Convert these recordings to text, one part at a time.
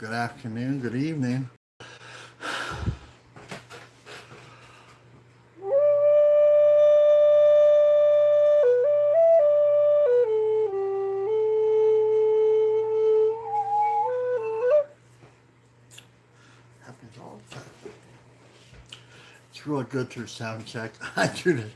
good afternoon, good evening. Happens all the time. It's really good through sound check. I do this.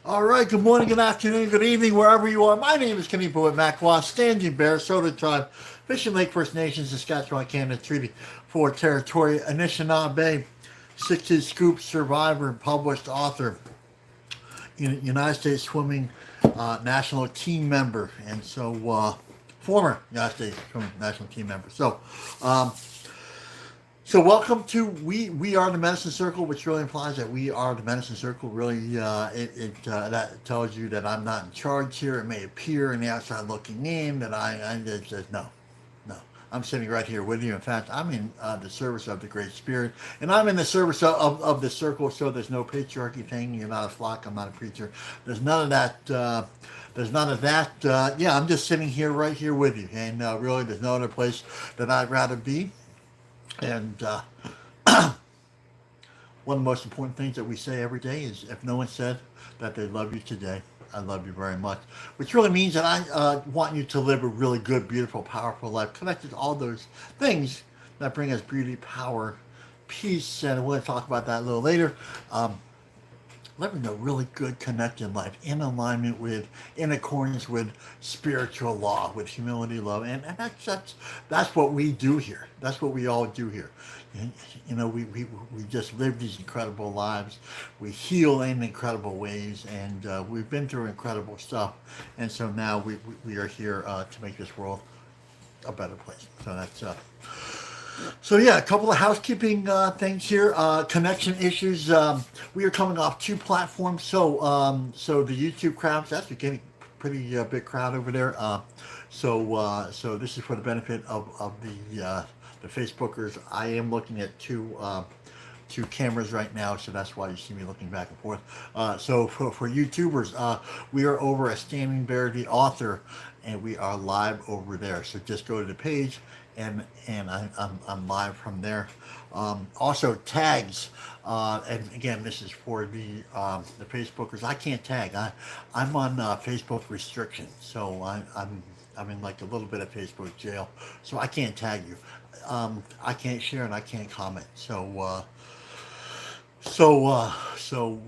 All right, good morning, good afternoon, good evening, wherever you are. My name is Kenny Boyd Macwa, Standing Bear, Soda Tribe, Fishing Lake First Nations, Saskatchewan, Canada, Treaty 4 Territory, Anishinaabe, 60 Scoop survivor and published author, United States Swimming national team member, and former United States Swimming national team member. So welcome to we are the Medicine Circle, which really implies that we are the Medicine Circle. Really, that tells you that I'm not in charge here. It may appear in the outside looking in that I just no, no. I'm sitting right here with you. In fact, I'm in the service of the Great Spirit, and I'm in the service of the circle. So there's no patriarchy thing. You're not a flock. I'm not a preacher. There's none of that. There's none of that. Yeah, I'm just sitting here right here with you, and really, there's no other place that I'd rather be. And one of the most important things that we say every day is if no one said that they love you today, I love you very much. Which really means that I want you to live a really good, beautiful, powerful life connected to all those things that bring us beauty, power, peace. And we're going to talk about that a little later. Living a really good connected life in alignment with, in accordance with spiritual law, with humility, love, and that's what we do here. That's what we all do here. And, we just live these incredible lives. We heal in incredible ways, and we've been through incredible stuff. And so now we are here to make this world a better place. So yeah, a couple of housekeeping things here. Connection issues. We are coming off two platforms. So the YouTube crowd's actually getting pretty big crowd over there. So this is for the benefit of the Facebookers. I am looking at two cameras right now, so that's why you see me looking back and forth. So for YouTubers, we are over at Standing Bear, the author, and we are live over there. So just go to the page, and I'm live from there. Also tags, and again, this is for the Facebookers. I can't tag. I'm on Facebook restriction, so I'm in like a little bit of Facebook jail, so I can't tag you. I can't share and I can't comment. So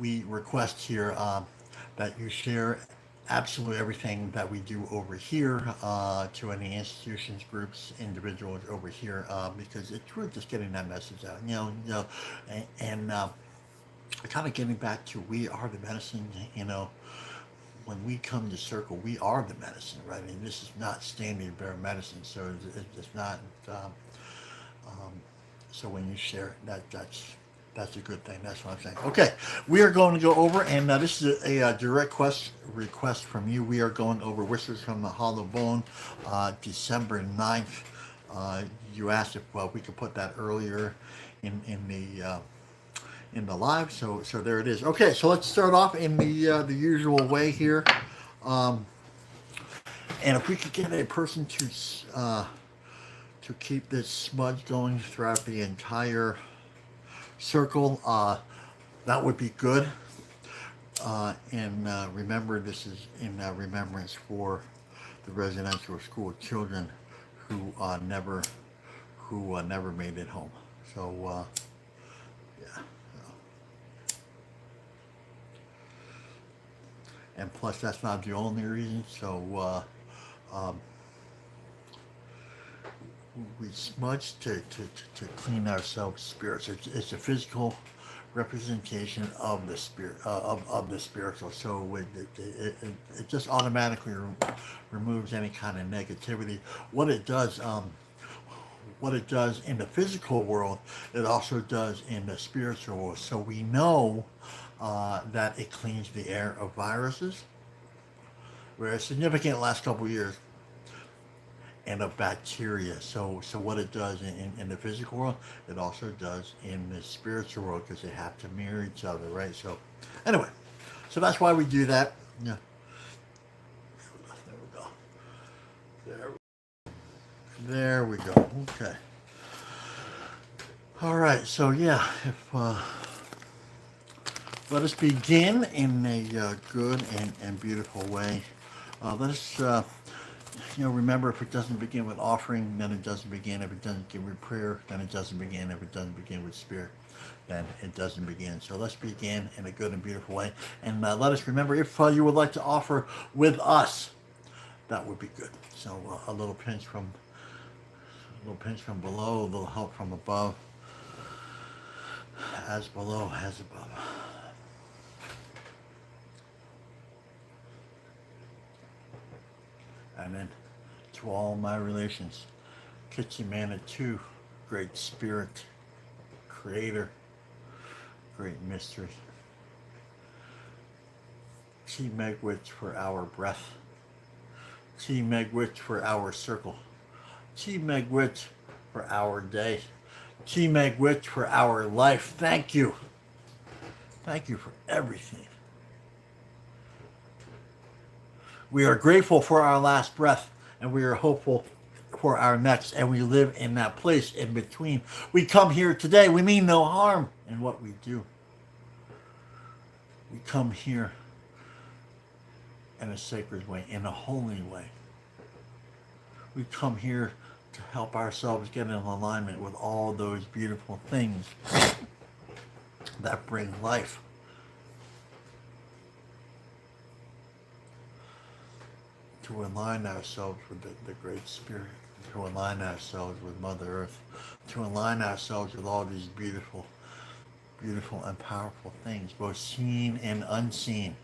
we request here that you share absolutely everything that we do over here to any institutions, groups, individuals over here because it's really just getting that message out. And kind of getting back to we are the medicine. When we come to circle, we are the medicine, right? I mean, this is not Standing Bear medicine, so it's not. So when you share it, that's a good thing. That's what I'm saying. Okay, we are going to go over, and this is a direct request from you. We are going over Whispers from the Hollow Bone, December 9th. Uh, you asked if we could put that earlier in the live, so there it is. Okay, so let's start off in the usual way here, um, and if we could get a person to keep this smudge going throughout the entire circle, that would be good. And remember, this is in remembrance for the residential school children who never made it home. So yeah, and plus that's not the only reason. So we smudge to clean ourselves spirits. It's a physical representation of the spirit of the spiritual. So it just automatically removes any kind of negativity. What it does. What it does in the physical world, it also does in the spiritual world. So we know that it cleans the air of viruses, very significant the last couple of years, and of bacteria. So what it does in the physical world, it also does in the spiritual world because they have to mirror each other, right? So anyway, so that's why we do that. Yeah. There we go. There we go. Okay. All right. So yeah, if let us begin in a good and beautiful way. Let us, remember, if it doesn't begin with offering, then it doesn't begin. If it doesn't begin with prayer, then it doesn't begin. If it doesn't begin with spirit, then it doesn't begin. So let's begin in a good and beautiful way. And let us remember, if you would like to offer with us, that would be good. So a little pinch from below, a little help from above, as below, as above. And then to all my relations, Kitsimana2, Great Spirit, Creator, Great Mystery, Chi Megwich for our breath, Chi Megwich for our circle, Chi Megwich for our day, Chi Megwich for our life. Thank you. Thank you for everything. We are grateful for our last breath, and we are hopeful for our next, and we live in that place in between. We come here today. We mean no harm in what we do. We come here in a sacred way, in a holy way. We come here to help ourselves get in alignment with all those beautiful things that bring life. To align ourselves with the Great Spirit, to align ourselves with Mother Earth, to align ourselves with all these beautiful, beautiful and powerful things, both seen and unseen.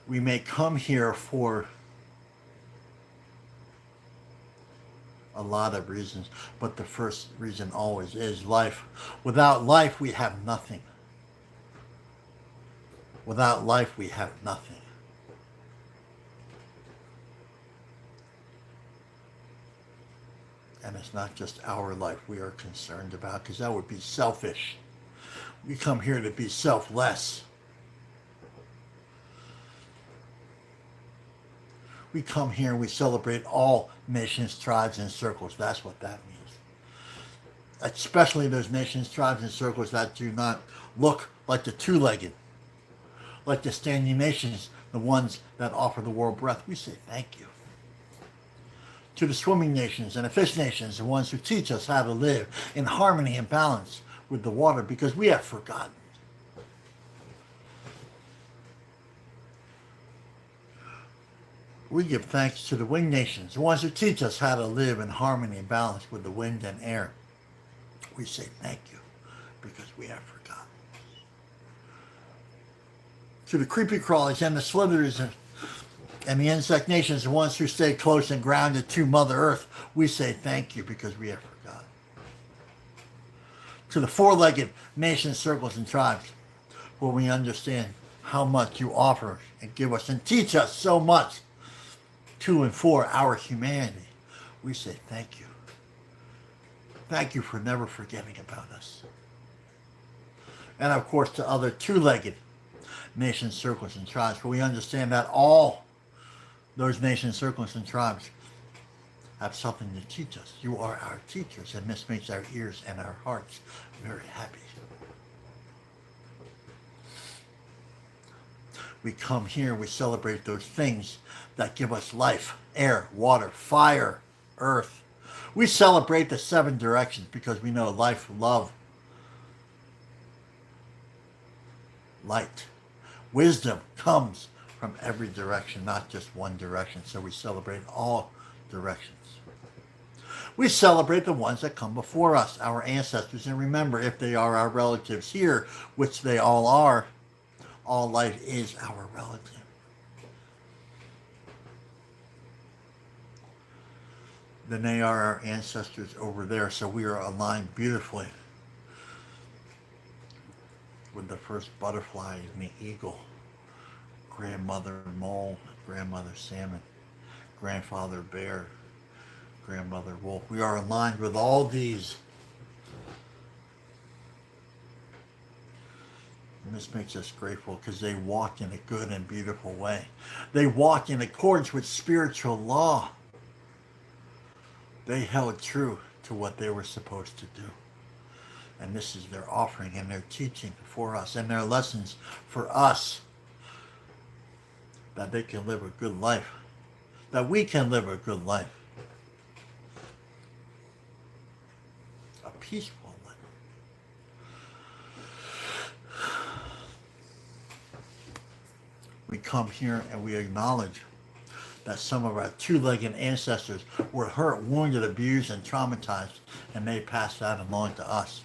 We may come here for a lot of reasons, but the first reason always is life. Without life, we have nothing. Without life, we have nothing. And it's not just our life we are concerned about, because that would be selfish. We come here to be selfless. We come here and we celebrate all nations, tribes, and circles. That's what that means. Especially those nations, tribes, and circles that do not look like the two-legged, like the standing nations, the ones that offer the world breath. We say thank you. To the swimming nations and the fish nations, the ones who teach us how to live in harmony and balance with the water, because we have forgotten. We give thanks to the winged nations, the ones who teach us how to live in harmony and balance with the wind and air. We say thank you, because we have forgotten. To the creepy crawlies and the slithers and the insect nations, the ones who stay close and grounded to Mother Earth, we say thank you, because we have forgotten. To the four-legged nations, circles, and tribes, where we understand how much you offer and give us and teach us so much to and for our humanity, we say thank you. Thank you for never forgetting about us. And of course to other two-legged nations, circles, and tribes, for we understand that all those nations, circles, and tribes have something to teach us. You are our teachers, and this makes our ears and our hearts very happy. We come here, we celebrate those things that give us life: air, water, fire, earth. We celebrate the 7 directions because we know life, love, light, wisdom comes from every direction, not just one direction. So we celebrate all directions. We celebrate the ones that come before us, our ancestors, and remember, if they are our relatives here, which they all are, all life is our relative. Then they are our ancestors over there, so we are aligned beautifully with the first butterfly and the eagle, grandmother mole, grandmother salmon, grandfather bear, grandmother wolf. We are aligned with all these. And this makes us grateful because they walk in a good and beautiful way. They walk in accordance with spiritual law. They held true to what they were supposed to do. And this is their offering and their teaching for us and their lessons for us, that they can live a good life, that we can live a good life, a peaceful life. We come here and we acknowledge that some of our two-legged ancestors were hurt, wounded, abused, and traumatized, and they passed that along to us.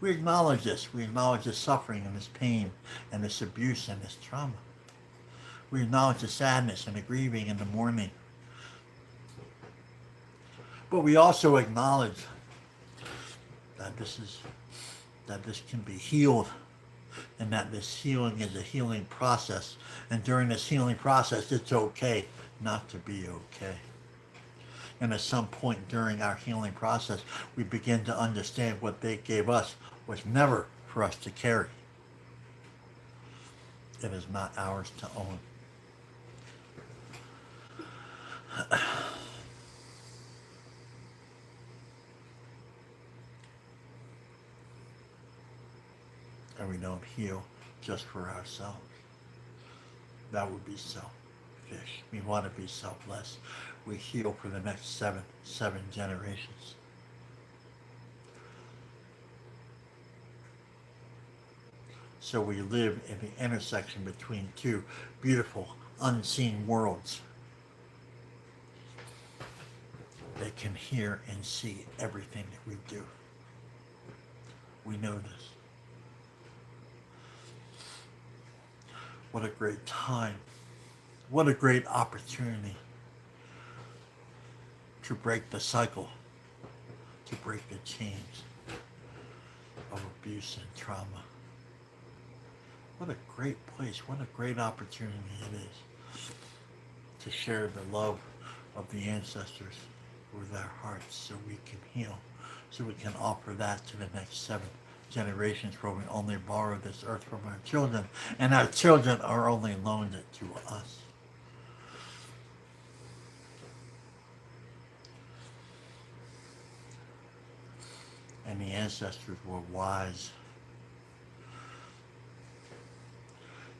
We acknowledge this. We acknowledge this suffering and this pain and this abuse and this trauma. We acknowledge the sadness and the grieving and the mourning. But we also acknowledge that this can be healed, and that this healing is a healing process. And during this healing process, it's okay not to be okay. And at some point during our healing process, we begin to understand what they gave us was never for us to carry. It is not ours to own. And we don't heal just for ourselves. That would be selfish. We want to be selfless. We heal for the next seven generations. So we live in the intersection between two beautiful, unseen worlds. They can hear and see everything that we do. We know this. What a great time. What a great opportunity to break the cycle, to break the chains of abuse and trauma. What a great place, what a great opportunity it is to share the love of the ancestors with our hearts so we can heal, so we can offer that to the next 7 generations, where we only borrow this earth from our children, and our children are only loaned it to us. And the ancestors were wise.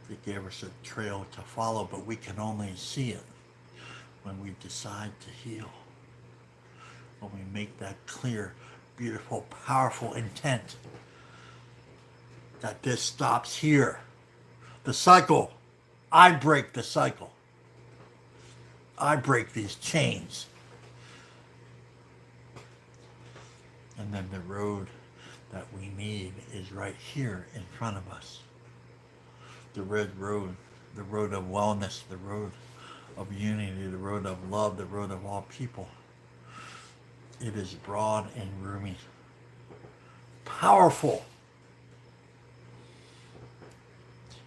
They gave us a trail to follow, but we can only see it when we decide to heal. When we make that clear, beautiful, powerful intent that this stops here. The cycle. I break the cycle. I break these chains. And then the road that we need is right here in front of us. The red road, the road of wellness, the road of unity, the road of love, the road of all people. It is broad and roomy. Powerful.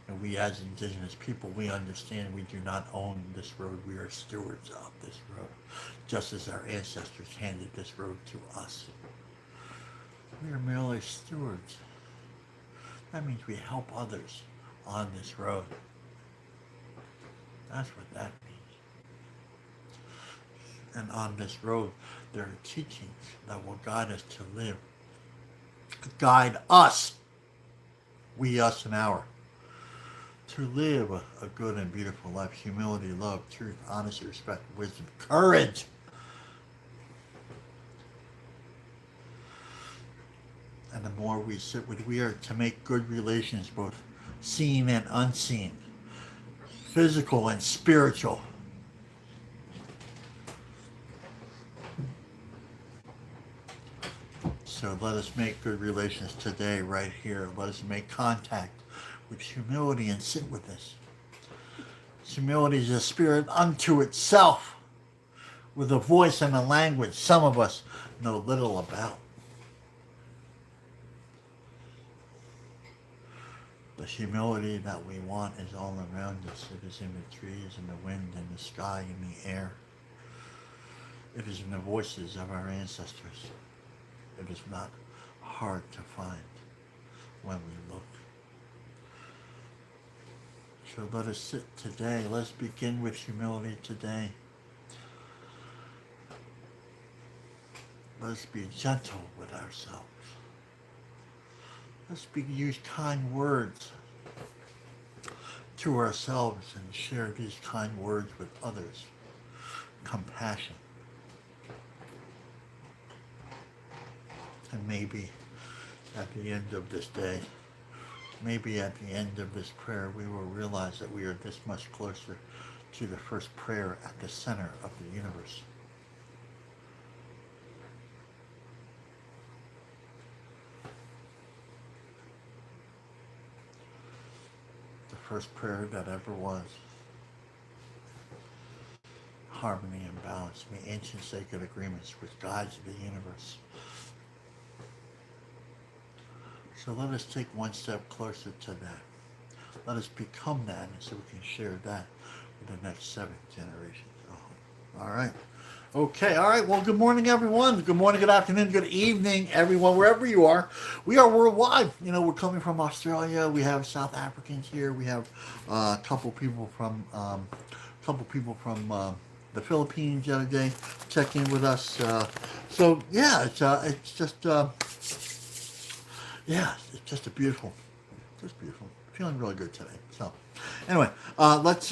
And we as indigenous people, we understand we do not own this road. We are stewards of this road, just as our ancestors handed this road to us. We are merely stewards. That means we help others on this road. That's what that means. And on this road, there are teachings that will guide us to live. Guide us, we, us, and our, to live a good and beautiful life. Humility, love, truth, honesty, respect, wisdom, courage. And the more we sit with, we are to make good relations, both seen and unseen, physical and spiritual. So let us make good relations today, right here. Let us make contact with humility and sit with this. Humility is a spirit unto itself, with a voice and a language some of us know little about. The humility that we want is all around us. It is in the trees, in the wind, in the sky, in the air. It is in the voices of our ancestors. It is not hard to find when we look. So let us sit today. Let's begin with humility today. Let's be gentle with ourselves. Let's use kind words to ourselves and share these kind words with others. Compassion. And maybe at the end of this day, maybe at the end of this prayer, we will realize that we are this much closer to the first prayer at the center of the universe. The first prayer that ever was. Harmony and balance, the ancient sacred agreements which guides the universe. So let us take one step closer to that. Let us become that, and so we can share that with the next 7 generations. All right. Okay. All right. Well, good morning, everyone. Good morning, good afternoon, good evening, everyone, wherever you are. We are worldwide. You know, we're coming from Australia. We have South Africans here. We have a couple people from the Philippines the other day check in with us. So yeah, it's just. Yeah, it's just beautiful. Feeling really good today. So, anyway, let's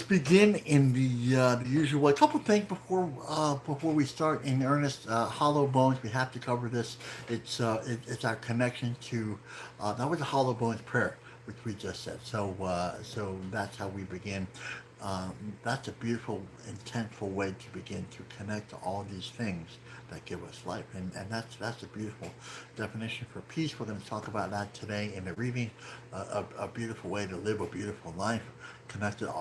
begin in the usual way. A couple things before we start in earnest. Hollow bones. We have to cover this. It's our connection to that was a hollow bones prayer, which we just said. So that's how we begin. That's a beautiful, intentful way to begin to connect to all these things that give us life, and that's a beautiful definition for peace. We're going to talk about that today in the reading. A beautiful way to live a beautiful life, connected to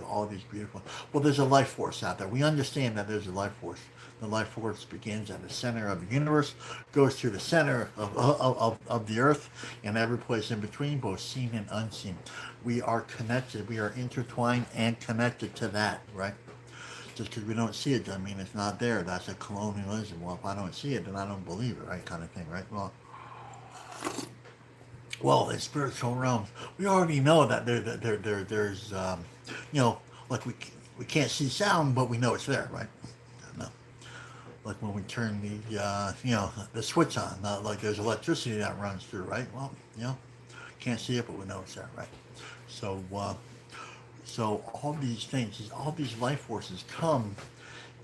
all these beautiful. Well, there's a life force out there. We understand that there's a life force. The life force begins at the center of the universe, goes to the center of the earth, and every place in between, both seen and unseen. We are connected. We are intertwined and connected to that, right? Just because we don't see it doesn't mean it's not there. That's a colonialism. Well, if I don't see it, then I don't believe it, right? Kind of thing, right? Well, in spiritual realms, we already know that there's, like we can't see sound, but we know it's there, right? No. Like when we turn the switch on, like there's electricity that runs through, right? Well, can't see it, but we know it's there, right? So all these things, all these life forces come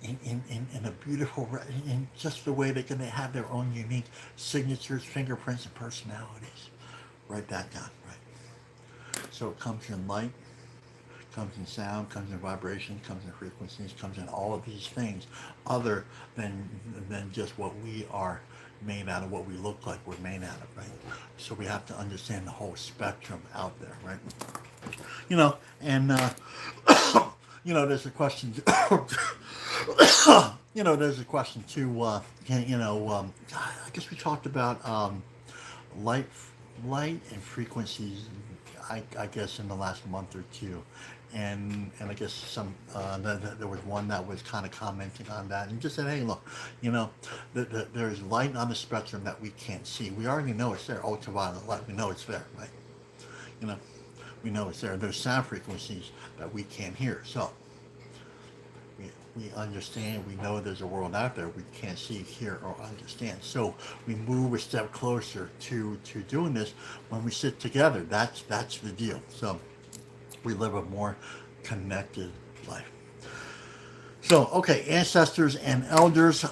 in a beautiful, in just the way they're going to have their own unique signatures, fingerprints, and personalities. Write that down, right? So it comes in light, comes in sound, comes in vibration, comes in frequencies, comes in all of these things other than just what we are made out of, what we look like we're made out of, right? So we have to understand the whole spectrum out there, right? There's a question, there's a question too, I guess we talked about light light and frequencies, I guess in the last month or two, and I guess there was one that was kind of commenting on that and just said, hey, look, you know, there's light on the spectrum that we can't see. We already know it's there, ultraviolet light. We know it's there, right? You know, we know it's there. There's sound frequencies that we can't hear. So we understand, we know there's a world out there we can't see, hear, or understand. So we move a step closer to doing this when we sit together. That's the deal. So we live a more connected life. So, okay, ancestors and elders.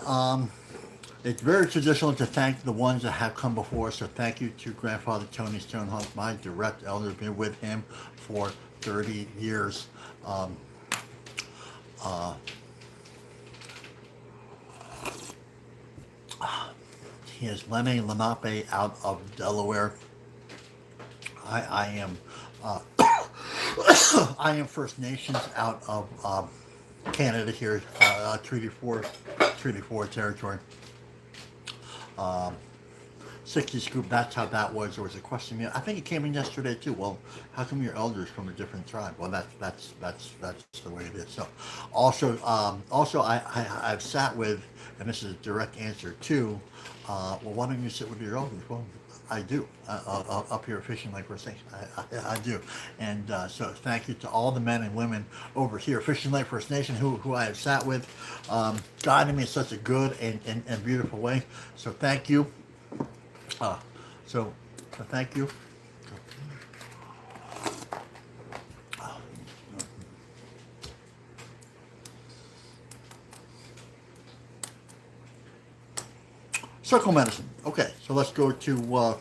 It's very traditional to thank the ones that have come before us. So thank you to Grandfather Tony Stonehouse, my direct elder. Been with him for 30 years. Um, uh, he is Lenny Lenape out of Delaware. I am I am First Nations out of Canada here, Treaty 4 territory. Um, 60s group, that's how that was. There was a question. I think it came in yesterday too. Well, how come your elders from a different tribe? Well, that's the way it is. So, also I've sat with, and this is a direct answer too. Well, why don't you sit with your elders? Well, I do up here at Fishing Lake First Nation. I do, and so thank you to all the men and women over here, Fishing Lake First Nation, who I have sat with, guiding me in such a good and beautiful way. So thank you. Uh, so, thank you. Circle medicine. Okay, so let's go to.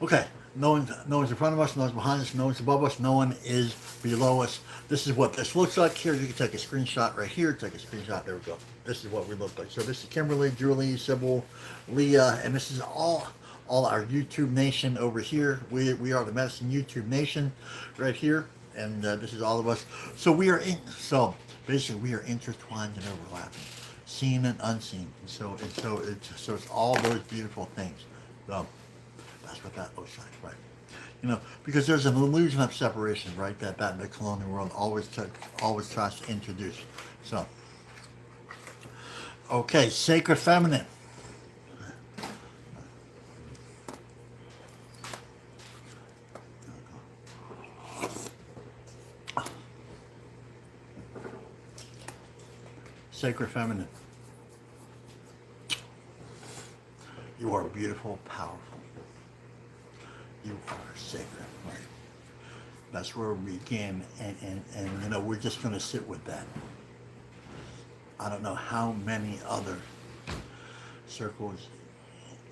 Okay, no one's in front of us, no one's behind us, no one's above us, no one is below us. This is what this looks like here. You can take a screenshot right here. Take a screenshot. There we go. This is what we look like. So this is Kimberly, Julie, Sybil, Leah, and this is all our YouTube nation over here. We are the Medicine YouTube nation right here, and this is all of us. So so basically we are intertwined and overlapping, seen and unseen. And so it's all those beautiful things. So that's what that looks like, right? You know, because there's an illusion of separation, right? That the colonial world always tries to introduce. So, okay, sacred feminine. Sacred feminine. You are beautiful, powerful. You are sacred, right? That's where we begin, and you know, we're just going to sit with that. I don't know how many other circles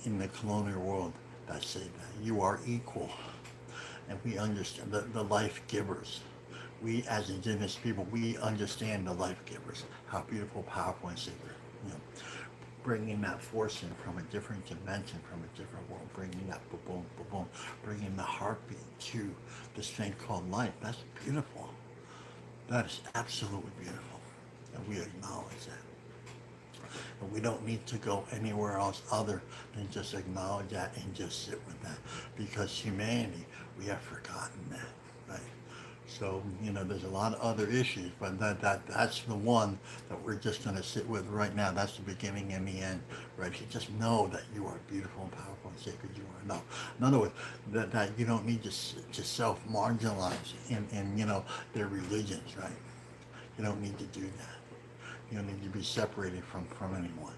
in the colonial world that say that. You are equal, and we understand the life givers. We as indigenous people, we understand the life givers, how beautiful, powerful, and sacred. You know, bringing that force in from a different dimension, from a different world, bringing that boom, boom, boom, bringing the heartbeat to this thing called life. That's beautiful. That is absolutely beautiful, and we acknowledge that. And we don't need to go anywhere else other than just acknowledge that and just sit with that, because humanity, we have forgotten that, right? So, you know, there's a lot of other issues, but that's the one that we're just going to sit with right now. That's the beginning and the end, right? You just know that you are beautiful and powerful and sacred. You are. No. In other words, that you don't need to self-marginalize in, you know, their religions, right? You don't need to do that. You don't need to be separated from anyone,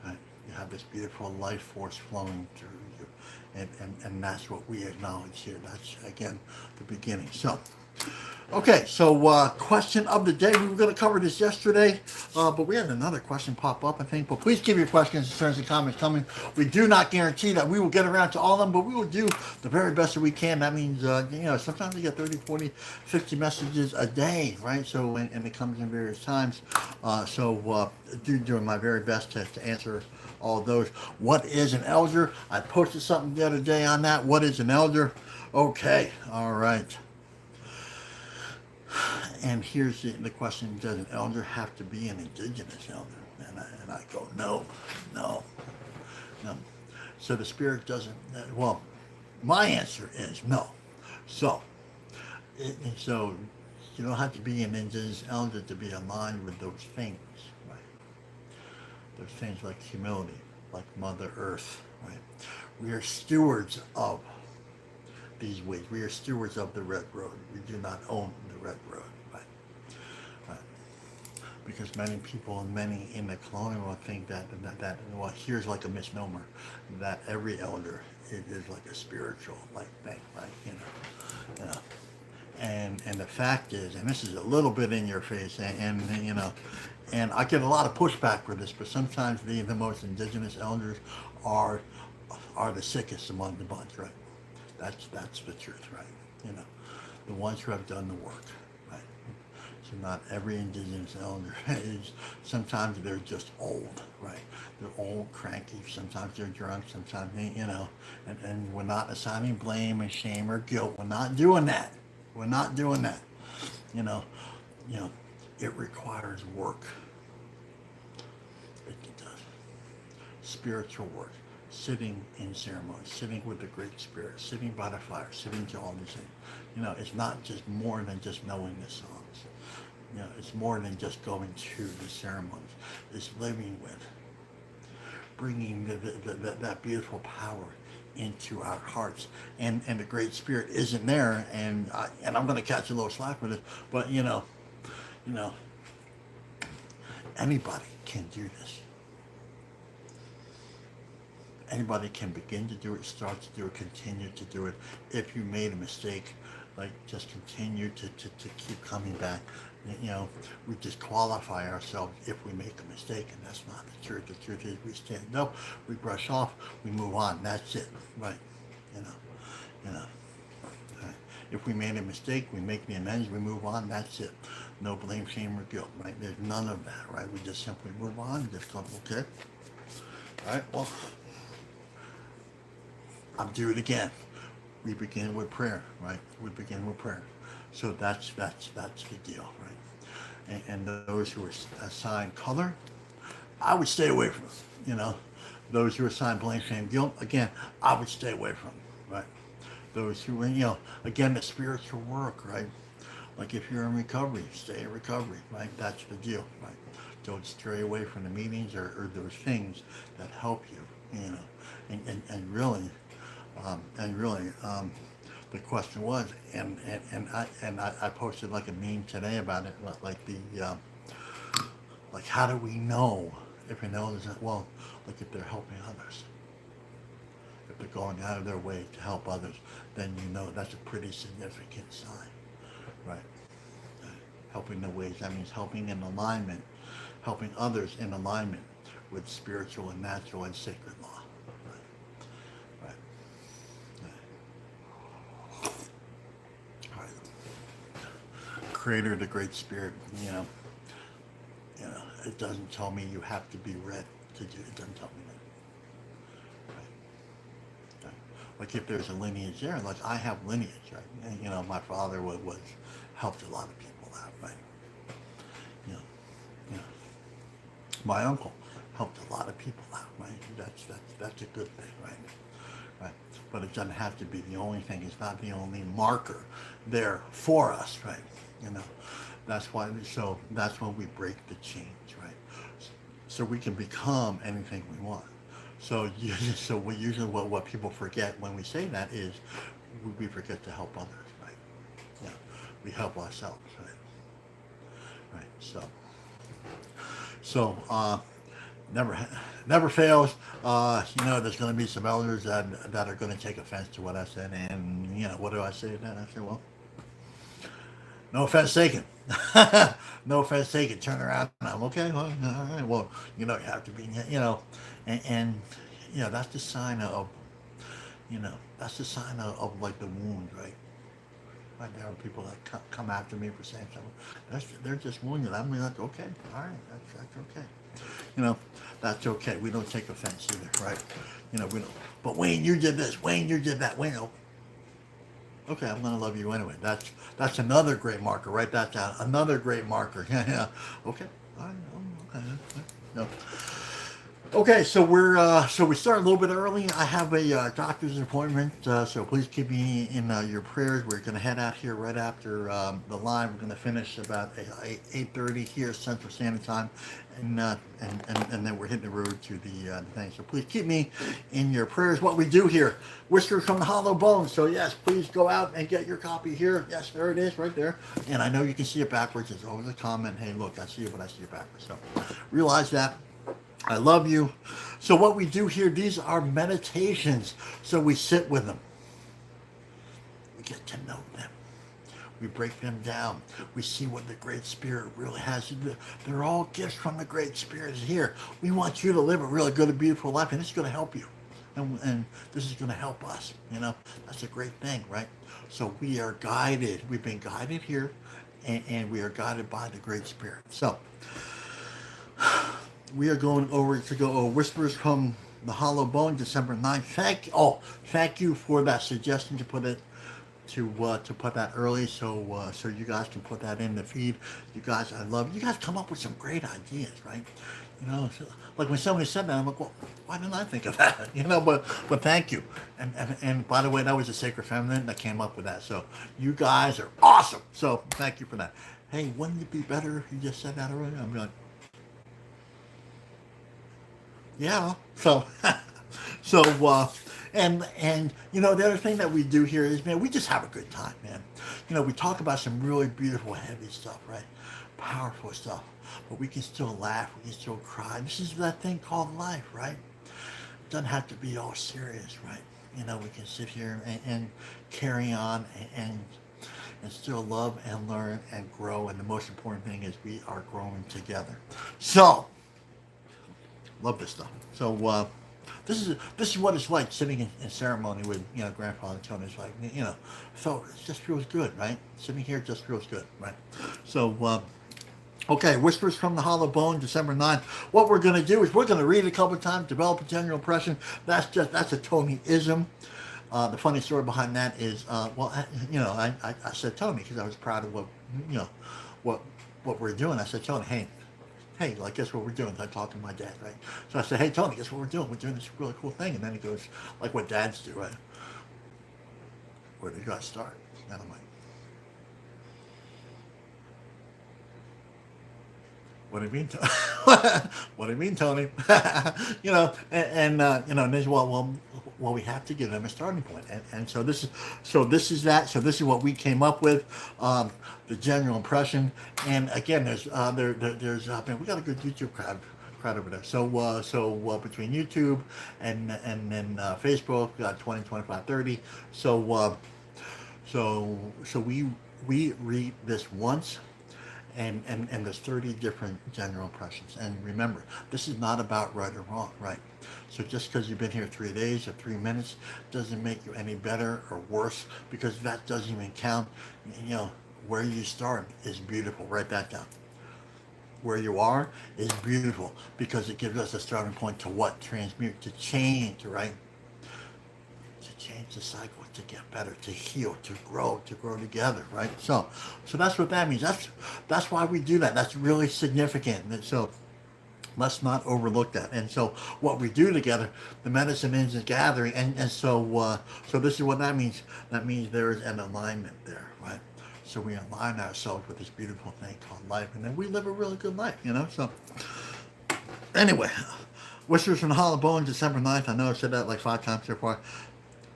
right? You have this beautiful life force flowing through you. And that's what we acknowledge here. That's, again, the beginning. So, okay, so question of the day. We were going to cover this yesterday, but we had another question pop up, I think. But please keep your questions, concerns, and comments coming. We do not guarantee that we will get around to all of them, but we will do the very best that we can. That means, you know, sometimes we get 30, 40, 50 messages a day, right? So, and it comes in various times. Doing my very best to answer all those. What is an elder? I posted something the other day on that. What is an elder? Okay, all right. And here's the question: does an elder have to be an indigenous elder? And I go, no. So the spirit doesn't. Well, My answer is no. So, and so you don't have to be an indigenous elder to be aligned with those things, right? Those things like humility, like Mother Earth, right? We are stewards of these ways. We are stewards of the Red Road. We do not own the Red Road, right? Right. Because many people and many in the colonial world think that well, here's like a misnomer, that every elder is like a spiritual like thing, right? You know. And the fact is, and this is a little bit in your face, and you know, and I get a lot of pushback for this, but sometimes the most indigenous elders are are the sickest among the bunch, right? That's the truth, right? You know, the ones who have done the work, right? So not every indigenous elder is. Sometimes they're just old, right? They're old, cranky. Sometimes they're drunk. Sometimes they, you know, and we're not assigning blame and shame or guilt. We're not doing that. We're not doing that. You know, you know, it requires work. It does. Spiritual work, sitting in ceremony, sitting with the Great Spirit, sitting by the fire, sitting to all these things. You know, it's not just more than just knowing the songs. You know, it's more than just going to the ceremonies. It's living with, bringing that beautiful power into our hearts, and the Great Spirit isn't there. And I'm going to catch a little slack with it, but you know, anybody can do this. Anybody can begin to do it, start to do it, continue to do it. If you made a mistake, like just continue to keep coming back. You know, we disqualify ourselves if we make a mistake, and that's not the truth. The truth is we stand up, we brush off, we move on. That's it, right? You know, you know. Right. If we made a mistake, we make the amends, we move on. That's it. No blame, shame, or guilt, right? There's none of that, right? We just simply move on. Just go, okay. All right. Well, I'll do it again. We begin with prayer, right? We begin with prayer. So that's the deal, right? And those who are assigned color, I would stay away from them. You know, those who are assigned blame, shame, guilt, again, I would stay away from them, right? Those who, again, the spiritual work, right? Like if you're in recovery, stay in recovery, right? That's the deal, right? Don't stray away from the meetings or those things that help you, you know, and really, the question was, and I posted like a meme today about it, like like how do we know if an elder is well, like if they're helping others, if they're going out of their way to help others, then you know that's a pretty significant sign, right? Uh, Helping the ways, that means helping in alignment, helping others in alignment with spiritual and natural and sacred law, right? Right. All right. Creator, the Great Spirit, it doesn't tell me you have to be red to do it. It doesn't tell me that. Right? Okay. Like if there's a lineage there, like I have lineage, right? And, my father was helped a lot of people out, right? You know, you know, my uncle helped a lot of people out, right? That's a good thing, right? Right. But it doesn't have to be the only thing. It's not the only marker there for us, right? You know, that's when we break the chains, right? So we can become anything we want. What people forget when we say that is we forget to help others, right? Yeah, we help ourselves, right? Right. So never never fails. There's going to be some elders that are going to take offense to what I said, and what do I say then? I say, well, no offense taken. No offense taken. Turn around. I'm okay. Well, all right. Well, you have to be, and that's the sign of, that's the sign of like the wound, right? Right, there are people that come after me for saying something. They're just wounded. I'm like, okay, all right, that's okay. You know, that's okay. We don't take offense either, right? We don't. But Wayne, you did this. Wayne, you did that. Wayne, okay, I'm gonna love you anyway. That's another great marker, right? That's another great marker. Yeah, yeah. Okay, all right, okay. No. Okay, so we start a little bit early. I have a doctor's appointment, so please keep me in your prayers. We're going to head out here right after the live. We're going to finish about 8:30 here Central Standard Time, and then we're hitting the road to the thing. So please keep me in your prayers. What we do here, Whispers from the Hollow Bones. So yes, please go out and get your copy here. Yes, there it is, right there. And I know you can see it backwards. It's always a comment. Hey, look, I see it, but I see it backwards. So realize that. I love you. So what we do here, these are meditations. So we sit with them. We get to know them. We break them down. We see what the Great Spirit really has to do. They're all gifts from the Great Spirit here. We want you to live a really good and beautiful life, and it's going to help you. And this is going to help us. You know, that's a great thing, right? So we are guided. We've been guided here, and we are guided by the Great Spirit. So we are going over to go Whispers from the Hollow Bone, December 9th. Thank you for that suggestion to put it to put that early, so you guys can put that in the feed. You guys, I love you guys. Come up with some great ideas, right? You know, so, like when somebody said that, I'm like, well, why didn't I think of that? You know, but thank you. And by the way, that was a Sacred Feminine that came up with that. So you guys are awesome. So thank you for that. Hey, wouldn't it be better if you just said that earlier? I'm like, yeah. So, so, and you know the other thing that we do here is, man, we just have a good time, man. You know, we talk about some really beautiful, heavy stuff, right? Powerful stuff, but we can still laugh, we can still cry. This is that thing called life, right? It doesn't have to be all serious, right? You know, we can sit here and carry on and still love and learn and grow. And the most important thing is we are growing together. So, love this stuff. So this is what it's like sitting in ceremony with Grandfather Tony. It's like so it just feels good, right? Sitting here just feels good, right? So okay, Whispers from the Hollow Bone, December 9th. What we're going to do is we're going to read a couple of times, develop a general impression. That's a Tony-ism. The funny story behind that is, I said Tony because I was proud of you know, what what we're doing. I said, Tony, hey, like, guess what we're doing? I talked to my dad, right? So I said, hey, Tony, guess what we're doing? We're doing this really cool thing. And then he goes, like what dads do, right? Where did you guys start? And I'm like, what do you mean, Tony? What do you mean, Tony? And this, well, we have to give them a starting point, and so this is that. So this is what we came up with, the general impression. And again, there's man, we got a good YouTube crowd over there. So between YouTube and then Facebook, we got 20, 25, 30. So we read this once, and there's 30 different general impressions. And remember, this is not about right or wrong, right? So just because you've been here 3 days or 3 minutes doesn't make you any better or worse, because that doesn't even count. You know, where you start is beautiful. Write that down. Where you are is beautiful because it gives us a starting point to what? Transmute, to change, right? To change the cycle, to get better, to heal, to grow together, right? So that's what that means. That's why we do that. That's really significant. And so let's not overlook that. And so what we do together, the medicine is a gathering, and so this is what that means. That means there is an alignment there, right? So we align ourselves with this beautiful thing called life, and then we live a really good life, So anyway, Whispers from the Hollow Bone, December 9th. I know I've said that like 5 times so far.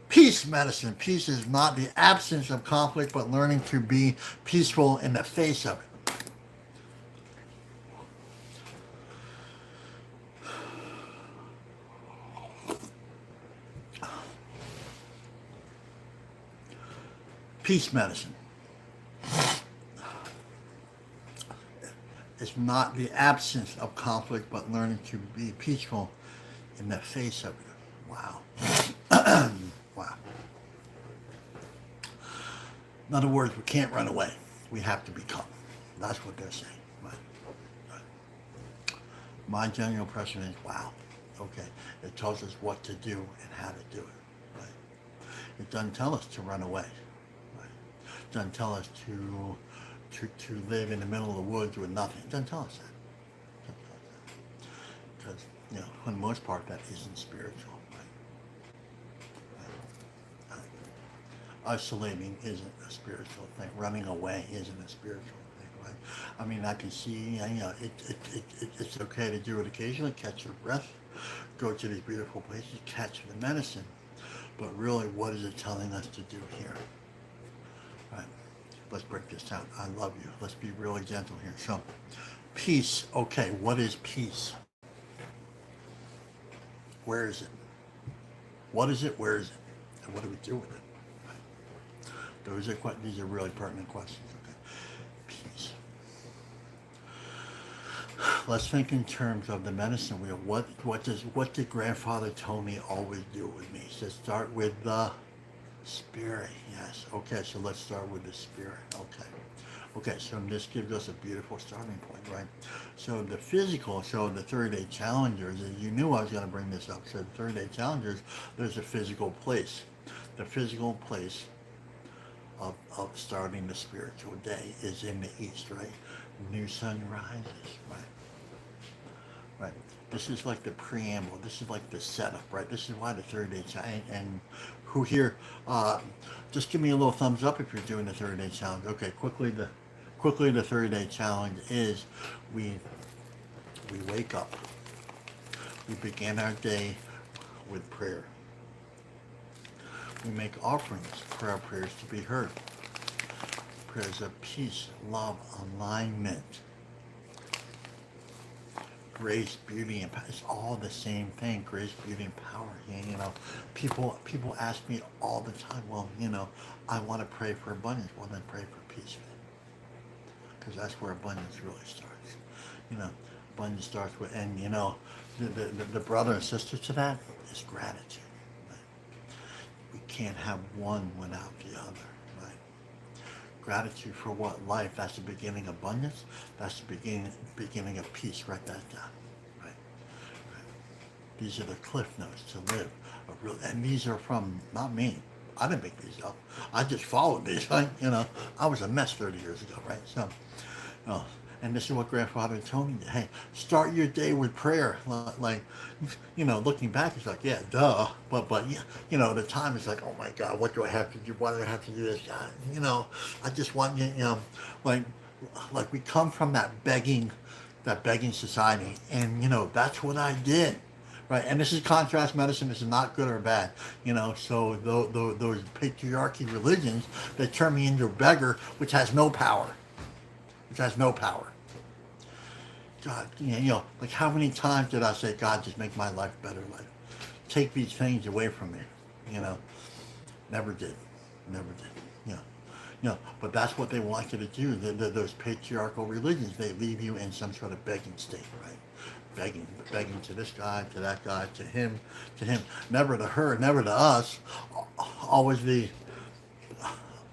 Peace medicine. Peace is not the absence of conflict, but learning to be peaceful in the face of it. Peace medicine. It's not the absence of conflict, but learning to be peaceful in the face of it. Wow. Wow. In other words, we can't run away. We have to become. That's what they're saying. Right? Right. My general impression is, wow, okay. It tells us what to do and how to do it. Right? It doesn't tell us to run away. Right? It doesn't tell us to live in the middle of the woods with nothing. It doesn't tell us that. Because For the most part, that isn't spiritual. Right? Isolating isn't a spiritual thing. Running away isn't a spiritual thing, right? I mean, I can see, it's okay to do it occasionally, catch your breath, go to these beautiful places, catch the medicine. But really, what is it telling us to do here? Right? Let's break this down. I love you. Let's be really gentle here. So, peace. Okay, what is peace? Where is it? What is it? Where is it? And what do we do with it? These are really pertinent questions. Okay, peace. Let's think in terms of the medicine wheel. What did grandfather told me always do with me? He said start with the spirit. Yes. Okay, so let's start with the spirit. Okay, so this gives us a beautiful starting point, right? So the physical, so the 30-day challengers, and you knew I was going to bring this up. So the 30-day challengers, there's a physical place. The physical place of starting the spiritual day is in the east, right? New sun rises, right? Right. This is like the preamble. This is like the setup, right? This is why the 30-day challenge. And who here? Just give me a little thumbs up if you're doing the 30-day challenge. Okay, quickly the 30-day challenge is we wake up. We begin our day with prayer. We make offerings for our prayers to be heard. Prayers of peace, love, alignment, grace, beauty, and power. It's all the same thing. Grace, beauty, and power. And, people ask me all the time, well, I want to pray for abundance. Well, then pray for peace. Because that's where abundance really starts. Abundance starts with, and, the brother and sister to that is gratitude. We can't have one without the other, right? Gratitude for what? Life. That's the beginning of abundance. That's the beginning of peace. Write that down, right? These are the cliff notes to live. And these are from, not me. I didn't make these up. I just followed these, right? I was a mess 30 years ago, right? So, and this is what grandfather told me. Hey, start your day with prayer. Like, looking back, it's like, yeah, duh. But at the time, it's like, oh my God, what do I have to do? Why do I have to do this? I just want like we come from that begging society, and that's what I did. Right, and this is contrast medicine. This is not good or bad, So those patriarchy religions that turn me into a beggar, which has no power. God, like how many times did I say, God, just make my life better, like take these things away from me, Never did. But that's what they want you to do. Those patriarchal religions, they leave you in some sort of begging state, right? Begging to this guy, to that guy, to him, never to her, never to us. Always the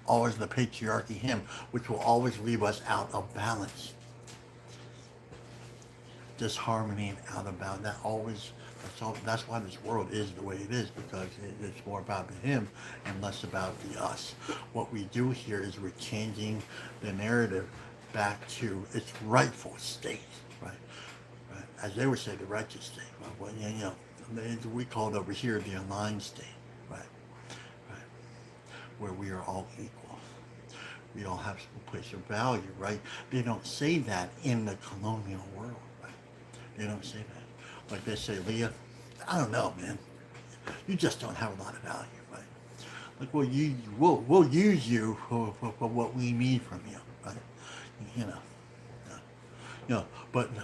patriarchy, him, which will always leave us out of balance. Disharmony and out of balance. That's why this world is the way it is, because it's more about the him and less about the us. What we do here is we're changing the narrative back to its rightful state, right? As they would say, the righteous state. Well, we call it over here the aligned state, right? Where we are all equal. We all have some place of value, right? They don't say that in the colonial world, right? They don't say that. Like they say, Leah, I don't know, man. You just don't have a lot of value, right? Like, we'll use you for what we need from you, right?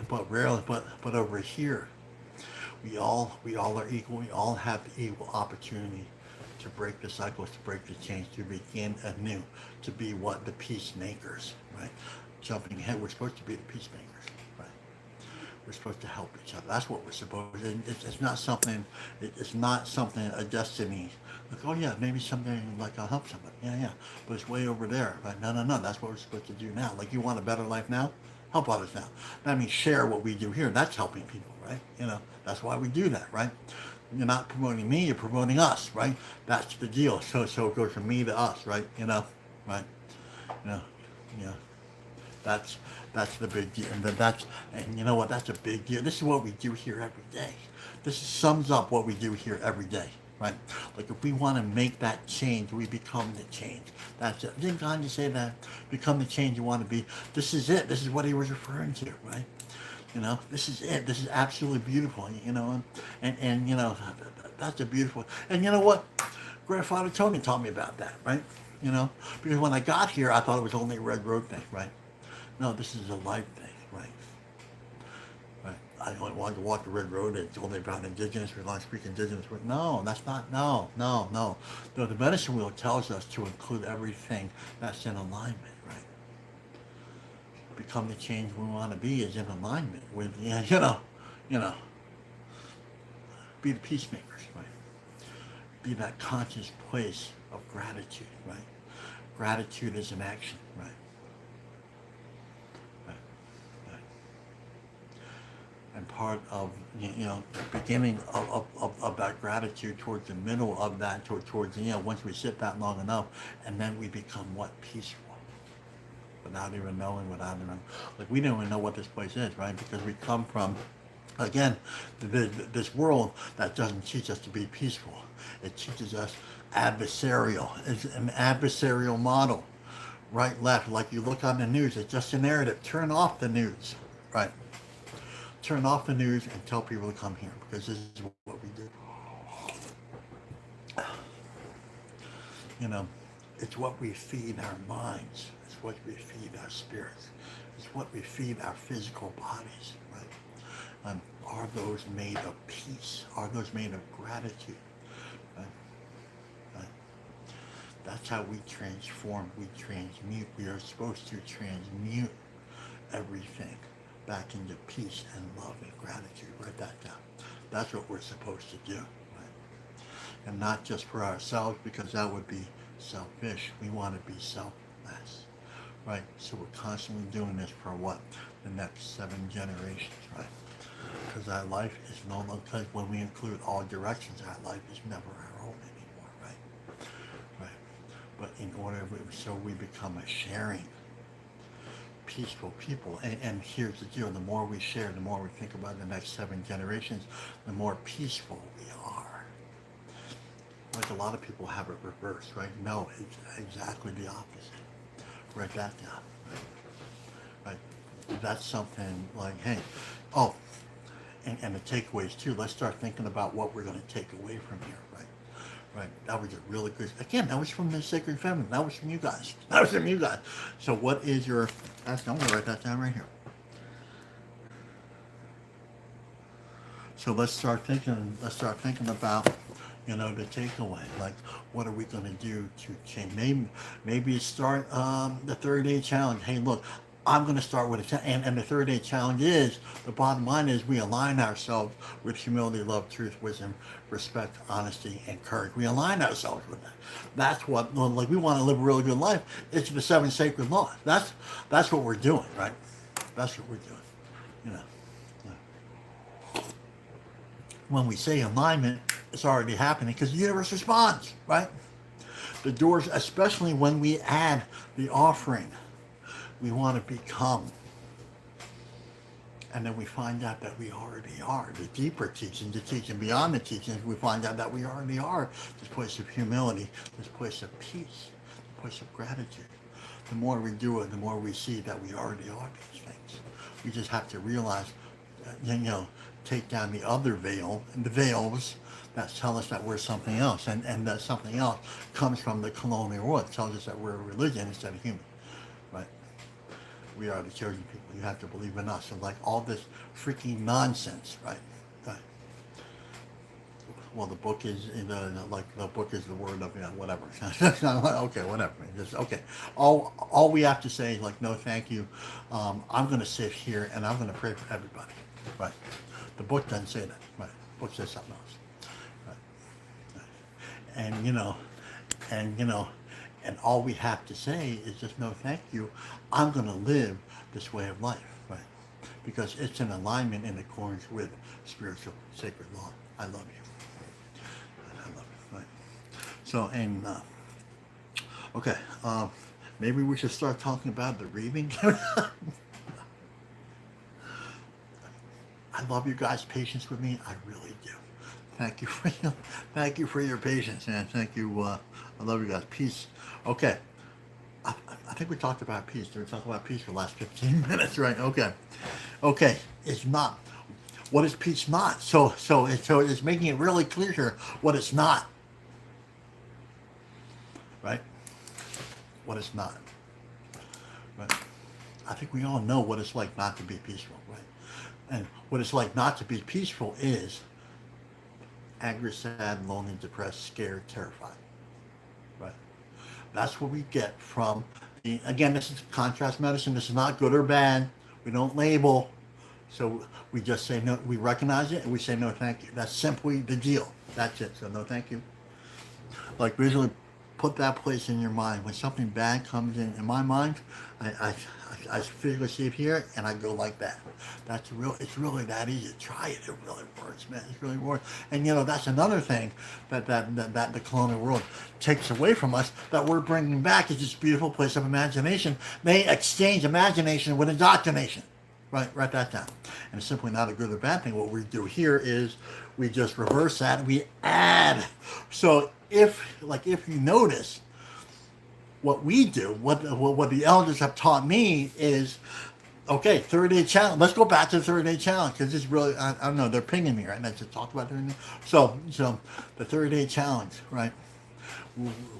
But rarely, but over here, we all are equal. We all have the equal opportunity to break the cycles, to break the change, to begin anew, to be what? The peacemakers, right? Jumping ahead, we're supposed to be the peacemakers, right? We're supposed to help each other. That's what we're supposed to. It's not something. It's not something, a destiny. Like, oh yeah, maybe someday like I'll help somebody. Yeah. But it's way over there. Right? No. That's what we're supposed to do now. Like, you want a better life now? Help others now. That means share what we do here. That's helping people, right? That's why we do that, right? You're not promoting me, you're promoting us, right? That's the deal. So it goes from me to us, right? Right? That's that's the big deal, and then that's and you know what? That's a big deal. This is what we do here every day. This sums up what we do here every day, right? Like if we want to make that change, we become the change. That's it. Didn't Gandhi say that? Become the change you want to be. This is it. This is what he was referring to, right? You know, this is it. This is absolutely beautiful. You know, and you know, that's a beautiful. And you know what? Grandfather Tony taught me about that, right? You know, because when I got here, I thought it was only a Red Road thing, right? No, this is a life thing, right? Right. I only wanted to walk the Red Road. It's only about indigenous. We want to speak indigenous. But no, that's not. No, no, no. No, the medicine wheel tells us to include everything that's in alignment, right? Become the change we want to be is in alignment with, yeah, you know, be the peacemakers, right? Be that conscious place of gratitude, right? Gratitude is an action, right? Right, right. And part of, you know, the beginning of that gratitude towards the middle of that, towards, you know, once we sit that long enough, and then we become what? Peaceful. Without even knowing, without even, like we don't even know what this place is, right? Because we come from, again, this world that doesn't teach us to be peaceful. It teaches us adversarial. It's an adversarial model. Right, left, like you look on the news, it's just a narrative. Turn off the news, right? Turn off the news and tell people to come here because this is what we do. You know, it's what we feed our minds. It's what we feed our spirits. It's what we feed our physical bodies, right? Are those made of peace? Are those made of gratitude? Right? Right? That's how we transform, we transmute. We are supposed to transmute everything back into peace and love and gratitude. Write that down. That's what we're supposed to do, right? And not just for ourselves, because that would be selfish. We want to be selfless, right? So we're constantly doing this for what? The next 7 generations, right? Because our life is no longer, because when we include all directions, our life is never our own anymore, right? Right. But in order, so we become a sharing, peaceful people. And here's the deal, the more we share, the more we think about the next 7 generations, the more peaceful we are. Like a lot of people have it reversed, right? No, it's exactly the opposite. Write that down, right? That's something like, hey, oh, and the takeaways too. Let's start thinking about what we're going to take away from here, right? Right. That was a really good. Again, that was from the Sacred Feminine. That was from you guys. That was from you guys. So, what is your? I'm going to write that down right here. So let's start thinking. Let's start thinking about, you know, the takeaway. Like, what are we going to do to change? Maybe start the 30-day challenge. Hey, look, I'm going to start with and the 30-day challenge is, the bottom line is we align ourselves with humility, love, truth, wisdom, respect, honesty, and courage. We align ourselves with that. That's what, like, we want to live a really good life. It's the 7 sacred laws. That's what we're doing, right? That's what we're doing, you know. When we say alignment, it's already happening because the universe responds, right? The doors, especially when we add the offering, we want to become. And then we find out that we already are. The deeper teaching, the teaching beyond the teachings, we find out that we already are this place of humility, this place of peace, this place of gratitude. The more we do it, the more we see that we already are these things. We just have to realize, you know, take down the other veil, and the veils that tell us that we're something else. And that something else comes from the colonial world. It tells us that we're a religion instead of human, right? We are the chosen people. You have to believe in us. And like all this freaking nonsense, right? Right. Well, the book is the book is the word of, you know, whatever. Okay, whatever. Just okay. All we have to say is like, no, thank you. I'm going to sit here and I'm going to pray for everybody. Right. The book doesn't say that. Right. The book says something else. Right. Right. And and all we have to say is just no, thank you. I'm going to live this way of life, right? Because it's in alignment, in accordance with spiritual sacred law. I love you. I love you, right? So, and okay, Maybe we should start talking about the reading. I love you guys' patience with me. I really do. Thank you for your patience, man. Thank you. I love you guys. Peace. Okay. I think we talked about peace. Did we talk about peace for the last 15 minutes, right? Okay. Okay. It's not. What is peace not? So it's making it really clear here what it's not, right? What it's not, right? I think we all know what it's like not to be peaceful, right? And what it's like not to be peaceful is angry, sad, lonely, depressed, scared, terrified, right? That's what we get from the, again, this is contrast medicine. This is not good or bad. We don't label. So we just say no, we recognize it and we say no thank you. That's simply the deal. That's it. So no thank you. Like visually put that place in your mind. When something bad comes in my mind, I, I, I physically see it here and I go like that. That's real. It's really that easy. Try it. It really works, man. It really works. And you know that's another thing that the colonial world takes away from us that we're bringing back is this beautiful place of imagination. They exchange imagination with indoctrination. Right, write that down. And it's simply not a good or bad thing. What we do here is we just reverse that and we add. So if you notice, what we do, what the elders have taught me is, okay, 30-day challenge. Let's go back to the 30-day challenge because it's really, I don't know, they're pinging me right now to talk about 30 days. So the 30-day challenge, right?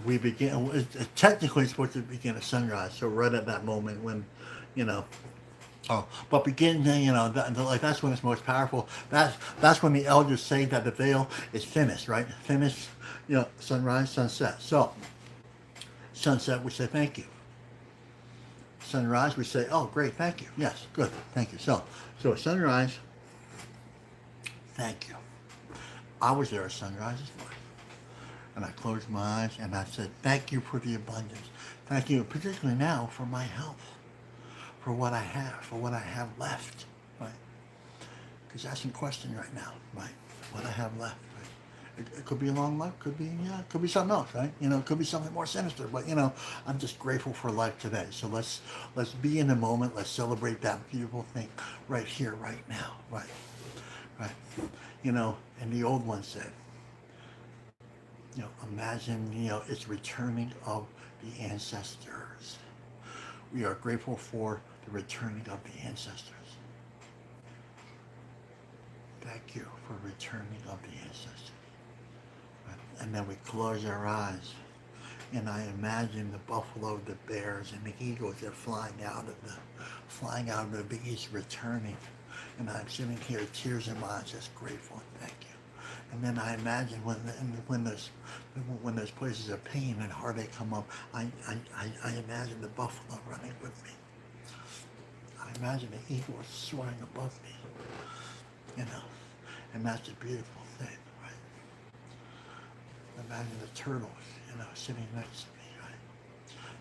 We begin, technically it's supposed to begin at sunrise. So right at that moment when, you know, oh, but begin, you know, like that's when it's most powerful. That's when the elders say that the veil is thinnest, right? Thinnest, you know, sunrise, sunset. So sunset, we say thank you. Sunrise, we say, oh, great, thank you. Yes, good, thank you. So at sunrise, thank you. I was there at sunrise this morning, and I closed my eyes and I said, thank you for the abundance. Thank you, particularly now, for my health, for what I have left, right? Because that's in question right now, right? What I have left, right? It could be a long life, could be, yeah, it could be something else, right? You know, it could be something more sinister, but you know, I'm just grateful for life today. So let's be in the moment. Let's celebrate that beautiful thing right here, right now, right? Right? You know, and the old one said, you know, imagine, you know, it's returning of the ancestors. We are grateful for the returning of the ancestors. Thank you for returning of the ancestors. Right? And then we close our eyes, and I imagine the buffalo, the bears, and the eagles that are flying out of the Big East, returning. And I'm sitting here, tears in my eyes, just grateful and thank you. And then I imagine when those places of pain and heartache come up, I imagine the buffalo running with me. I imagine the eagle soaring above me, you know, and that's a beautiful thing, right? Imagine the turtles, you know, sitting next to me, right?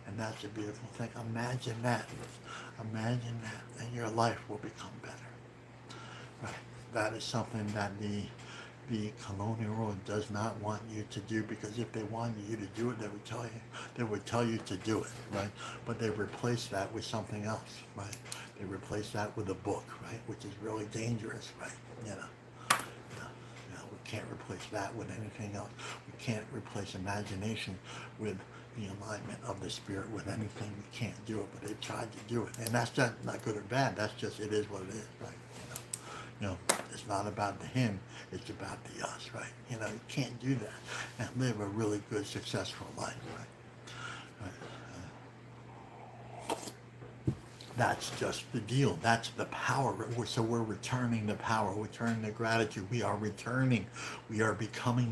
And that's a beautiful thing. Imagine that, and your life will become better, right? That is something that the colonial world does not want you to do, because if they wanted you to do it, they would tell you to do it, right? But they replace that with something else, right? They replace that with a book, right? Which is really dangerous, right? You know, we can't replace that with anything else. We can't replace imagination with the alignment of the spirit with anything. We can't do it, but they tried to do it, and that's not good or bad. That's just, it is what it is, right? You know, it's not about the him, it's about the us, right? You know, you can't do that and live a really good, successful life, right? That's just the deal. That's the power. So we're returning the power, we're returning the gratitude. We are becoming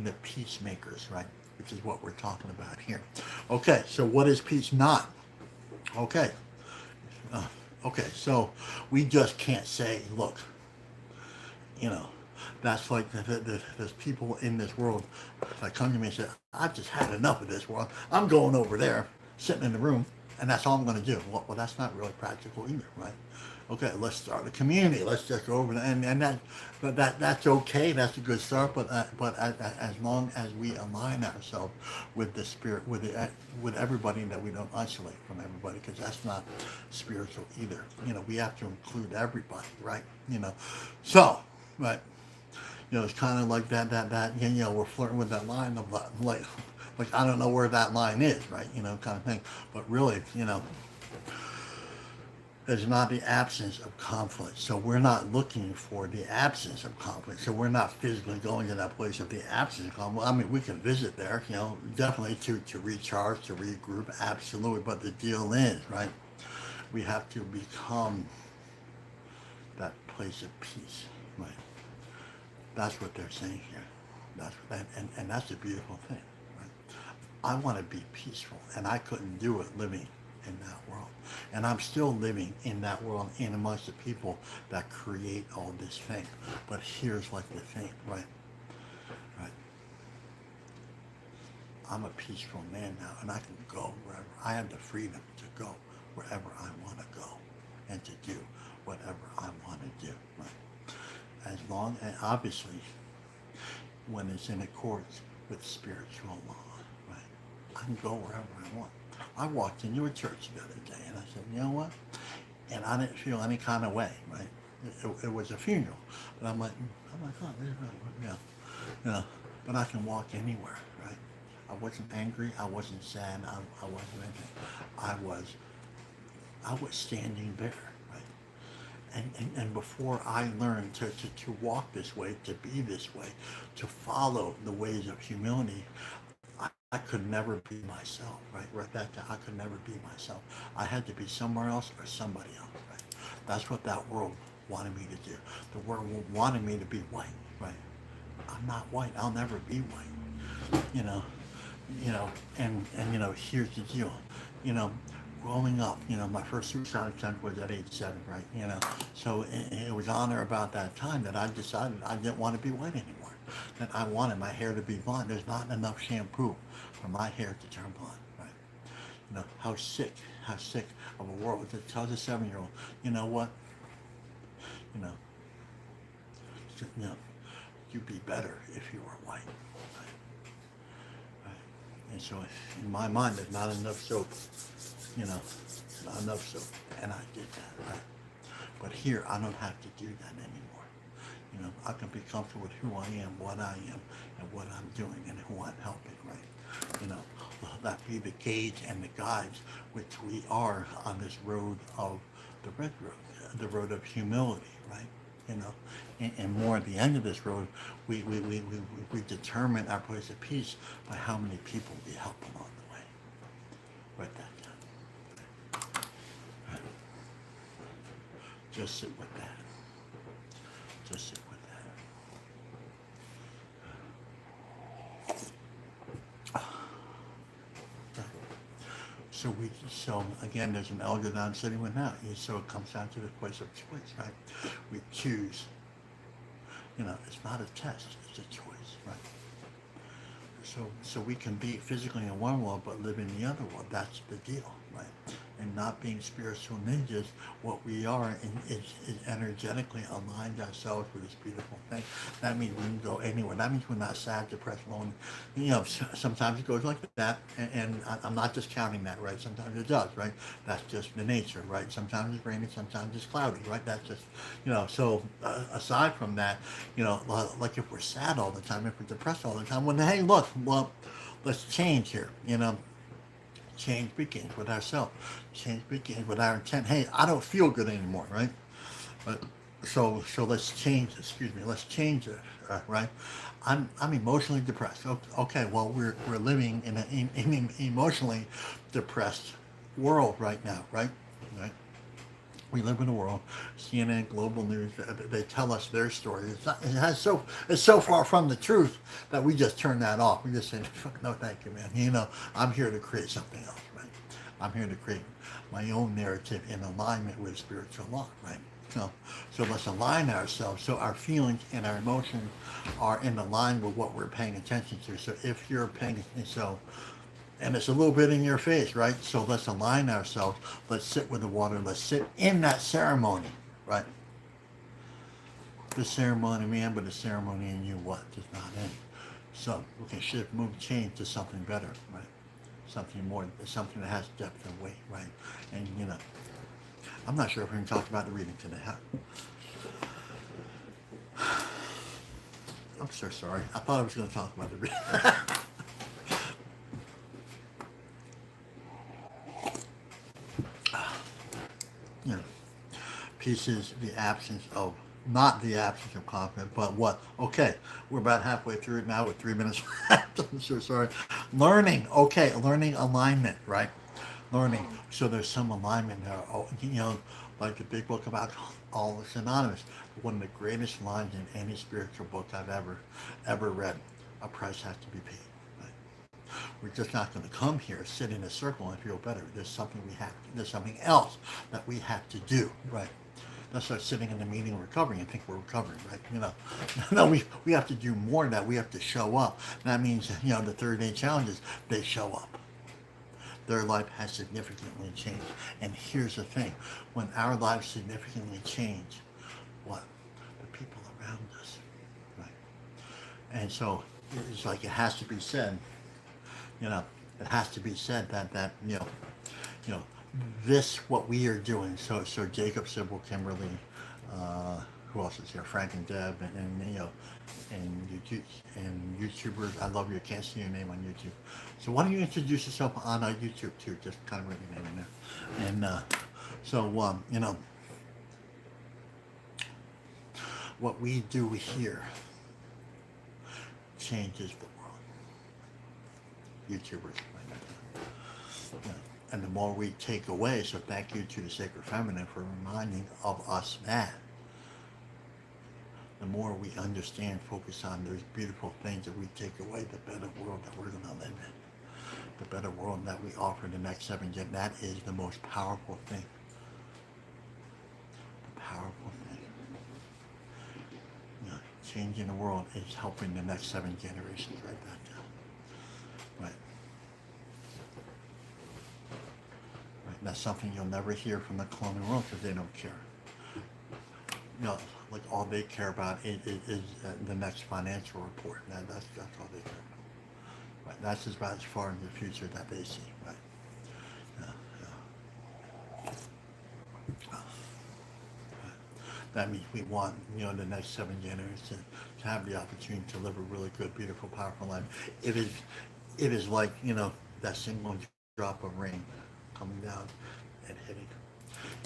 the peacemakers, right? Which is what we're talking about here. Okay, so what is peace not? Okay. Okay, so we just can't say, look, you know, that's like there's people in this world that come to me and say, I've just had enough of this world. I'm going over there, sitting in the room, and that's all I'm going to do. Well, that's not really practical either, right? Okay, let's start a community. Let's just go over and that, but that's okay. That's a good start. But as long as we align ourselves with the spirit, with everybody, that we don't isolate from everybody, because that's not spiritual either. We have to include everybody, right? So, right. It's kind of like that. We're flirting with that line of like I don't know where that line is, right? Kind of thing. But really, is not the absence of conflict. So we're not looking for the absence of conflict. So we're not physically going to that place of the absence of conflict. I mean, we can visit there, definitely to recharge, to regroup, absolutely. But the deal is, right, we have to become that place of peace, right? That's what they're saying here. And that's a beautiful thing, right? I want to be peaceful, and I couldn't do it living in that world. And I'm still living in that world, in amongst the people that create all this thing. But here's like the thing, right? Right. I'm a peaceful man now, and I can go wherever. I have the freedom to go wherever I want to go, and to do whatever I want to do. Right. As long as, obviously, when it's in accordance with spiritual law, right? I can go wherever I want. I walked into a church the other day, and I said, you know what? And I didn't feel any kind of way, right? It was a funeral, but oh, this is really, yeah, yeah. But I can walk anywhere, right? I wasn't angry. I wasn't sad. I wasn't anything. I was, I was standing there, right? And before I learned to walk this way, to be this way, to follow the ways of humility, I could never be myself, right? Right back to I could never be myself. I had to be somewhere else or somebody else, right? That's what that world wanted me to do. The world wanted me to be white, right? I'm not white. I'll never be white, you know, and here's the deal, you know, growing up, my first suicide attempt was at age 7, right? So it was on or about that time that I decided I didn't want to be white anymore. That I wanted my hair to be blonde. There's not enough shampoo for my hair to turn blonde, right? How sick of a world. It tells a 7-year-old, you know what, you know, you know, you'd be better if you were white, right? Right. And so in my mind, there's not enough soap, you know, not enough soap, and I did that, right? But here, I don't have to do that anymore. I can be comfortable with who I am, what I am, and what I'm doing, and who I'm helping, right? Will that be the gauge and the guides which we are on this road of the red road, the road of humility, right? And more at the end of this road, we determine our place of peace by how many people we help along the way. Right that down. Right. Just sit with that. Just sit with that. So again, there's an elder that I'm sitting with now. So it comes down to the place of choice, right? We choose. It's not a test; it's a choice, right? So we can be physically in one world but live in the other world. That's the deal, right? And not being spiritual ninjas, what we are is energetically aligned ourselves with this beautiful thing. That means we can go anywhere. That means we're not sad, depressed, lonely. Sometimes it goes like that, and I'm not discounting that, right? Sometimes it does, right? That's just the nature, right? Sometimes it's raining, sometimes it's cloudy, right? That's just, so aside from that, like if we're sad all the time, if we're depressed all the time, well, hey, look, well, let's change here, Change begins with ourselves. Change begins with our intent. Hey, I don't feel good anymore, right? But so let's change. Excuse me. Let's change it, right? I'm emotionally depressed. Okay, well we're living in an emotionally depressed world right now, right? Right. We live in a world. CNN, Global News, they tell us their story. It's so far from the truth that we just turn that off. We just say, no, thank you, man. I'm here to create something else, right? I'm here to create my own narrative in alignment with spiritual law, right? So let's align ourselves so our feelings and our emotions are in line with what we're paying attention to. So if you're paying attention, so and it's a little bit in your face, right? So let's align ourselves. Let's sit with the water. Let's sit in that ceremony, right? The ceremony, man, but the ceremony in you, what does not end. So we can shift, move, change to something better, right? Something more, something that has depth and weight, right? And I'm not sure if we can talk about the reading today. I'm so sorry. I thought I was going to talk about the reading. you know, Peace is the absence of, not the absence of conflict, but what? Okay, we're about halfway through it now with 3 minutes left. I'm so sorry. Learning, okay, learning alignment, right? Learning. So there's some alignment there. Oh, like the big book about all is anonymous. One of the greatest lines in any spiritual book I've ever read. A price has to be paid. Right? We're just not going to come here, sit in a circle, and feel better. There's something else that we have to do. Right? That's like sitting in the meeting recovering and think we're recovering, right? No, we have to do more than that. We have to show up. That means, the 30-day challenges, they show up. Their life has significantly changed. And here's the thing, when our lives significantly change, what? The people around us, right? And so it's like it has to be said, it has to be said that you know, this what we are doing. So Jacob, Sybil, Kimberly, who else is here? Frank and Deb, and YouTube and YouTubers. I love you. I can't see your name on YouTube. So why don't you introduce yourself on YouTube too? Just kind of write your name in there. And what we do here changes the world. YouTubers. Yeah. And the more we take away, so thank you to the Sacred Feminine for reminding of us that. The more we understand, focus on those beautiful things that we take away, the better world that we're going to live in. The better world that we offer the next 7 gen. That is the most powerful thing. The powerful thing. Changing the world is helping the next 7 generations. Write that down. Right. That's something you'll never hear from the colonial world because they don't care. Like all they care about is the next financial report. That's all they care about. Right. That's about as far in the future that they see. Right. That means we want the next 7 generations to have the opportunity to live a really good, beautiful, powerful life. It is like that single drop of rain coming down and hitting.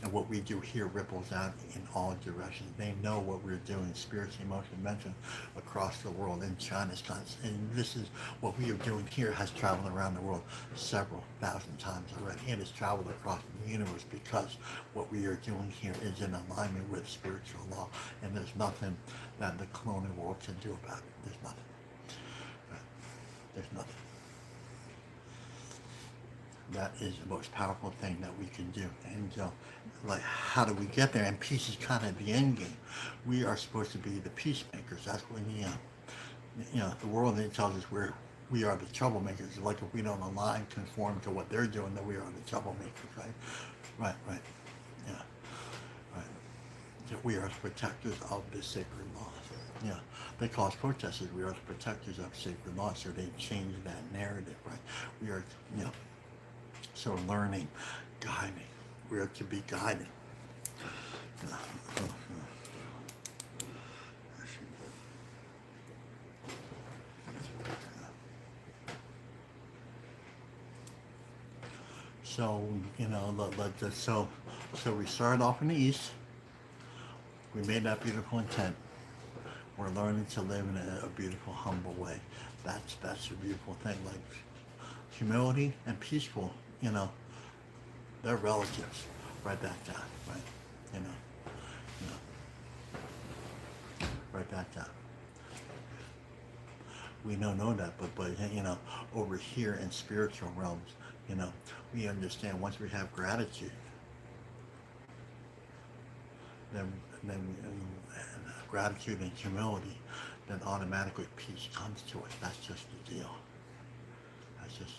And what we do here ripples out in all directions. They know what we're doing, spiritually, emotionally, mentally, across the world, in China's constant. And this is what we are doing here has traveled around the world several thousand times already. It has traveled across the universe because what we are doing here is in alignment with spiritual law. And there's nothing that the colonial world can do about it. There's nothing. Right? There's nothing. That is the most powerful thing that we can do. And like, how do we get there? And peace is kind of the end game. We are supposed to be the peacemakers. That's when the world tells us we are the troublemakers. Like if we don't align, conform to what they're doing, then we are the troublemakers, right? Right. Yeah. Right. That we are the protectors of the sacred laws. Yeah. They call us protesters. We are the protectors of sacred laws. So they change that narrative, right? We are, So learning, guiding. We are to be guided. So so we started off in the east. We made that beautiful intent. We're learning to live in a beautiful, humble way. That's a beautiful thing. Like humility and peaceful. They're relatives. Write that down, right? Write that down. We don't know that, but over here in spiritual realms, we understand once we have gratitude, then gratitude and humility, then automatically peace comes to us. That's just the deal. It's just,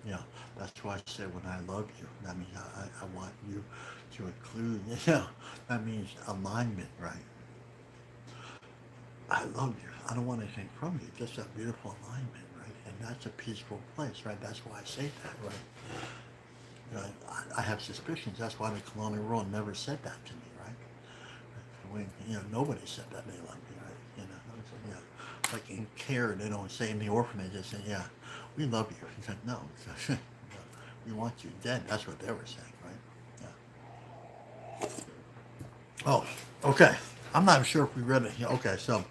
you know, that's why I say when I love you, that means I want you to include, that means alignment, right? I love you. I don't want anything from you. Just a beautiful alignment, right? And that's a peaceful place, right? That's why I say that, right? You know, I have suspicions. That's why the colonial world never said that to me, right? When, nobody said that they loved me, right? Like in care, they don't say in the orphanage, they say, yeah, we love you. He's like, no, we want you dead. That's what they were saying, right? Yeah. Oh, okay. I'm not sure if we read it. Okay, so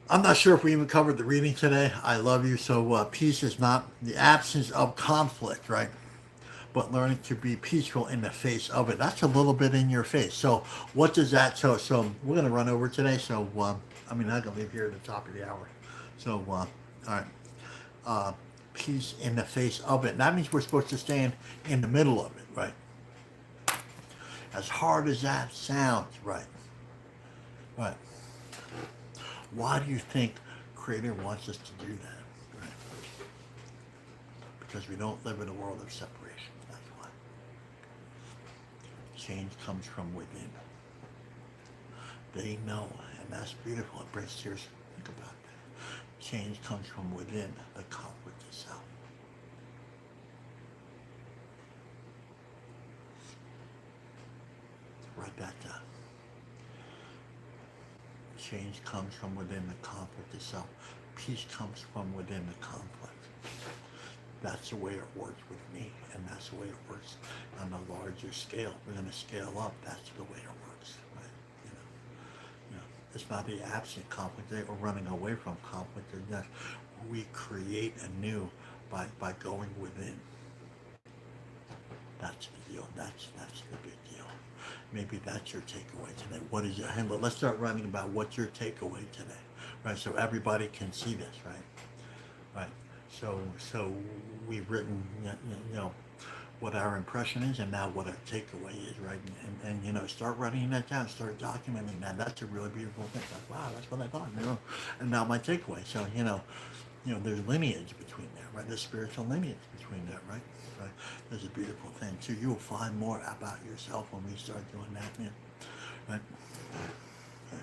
I'm not sure if we even covered the reading today. I love you. So peace is not the absence of conflict, right? But learning to be peaceful in the face of it. That's a little bit in your face. So what does that? So we're gonna run over today. So I'm gonna leave here at the top of the hour. So all right. Uh, peace in the face of it. And that means we're supposed to stand in the middle of it, right? As hard as that sounds, right? Right. Why do you think Creator wants us to do that? Right? Because we don't live in a world of separation. That's why. Change comes from within. They know, and that's beautiful. It brings tears. Think about that. Change comes from within the conflict itself. Write that down. Change comes from within the conflict itself. Peace comes from within the conflict. That's the way it works with me, and that's the way it works on a larger scale. We're going to scale up. That's the way it works, right? It's not the absent conflict that we're running away from conflict or death. We create anew by going within. That's the deal. That's the big deal. Maybe that's your takeaway today. What is your handle? Let's start writing about what's your takeaway today, right? So everybody can see this, right? Right. So we've written, what our impression is, and now what our takeaway is, right? And start writing that down, start documenting that. That's a really beautiful thing. Like, wow, that's what I thought, And now my takeaway. So there's lineage between there, right? There's spiritual lineage between there, right? Right. There's a beautiful thing too. You'll find more about yourself when we start doing that, man. Right? Right.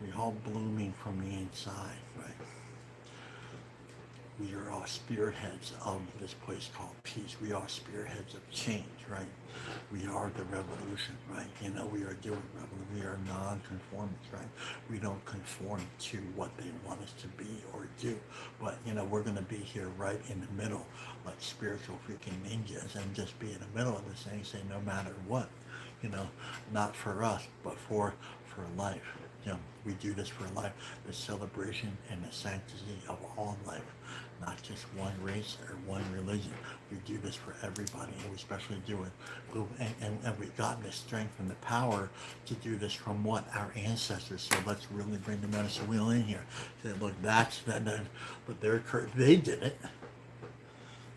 We all blooming from the inside, right? We are all spearheads of this place called peace. We are spearheads of change, right? We are the revolution, right? We are doing revolution. We are non-conformists, right? We don't conform to what they want us to be or do. But, we're going to be here right in the middle, like spiritual freaking ninjas, and just be in the middle of this thing, say no matter what, not for us, but for life. We do this for life, the celebration and the sanctity of all life, not just one race or one religion. We do this for everybody, and we especially do it. And we've gotten the strength and the power to do this from what? Our ancestors. So let's really bring the medicine wheel in here. Say, look, but they did it.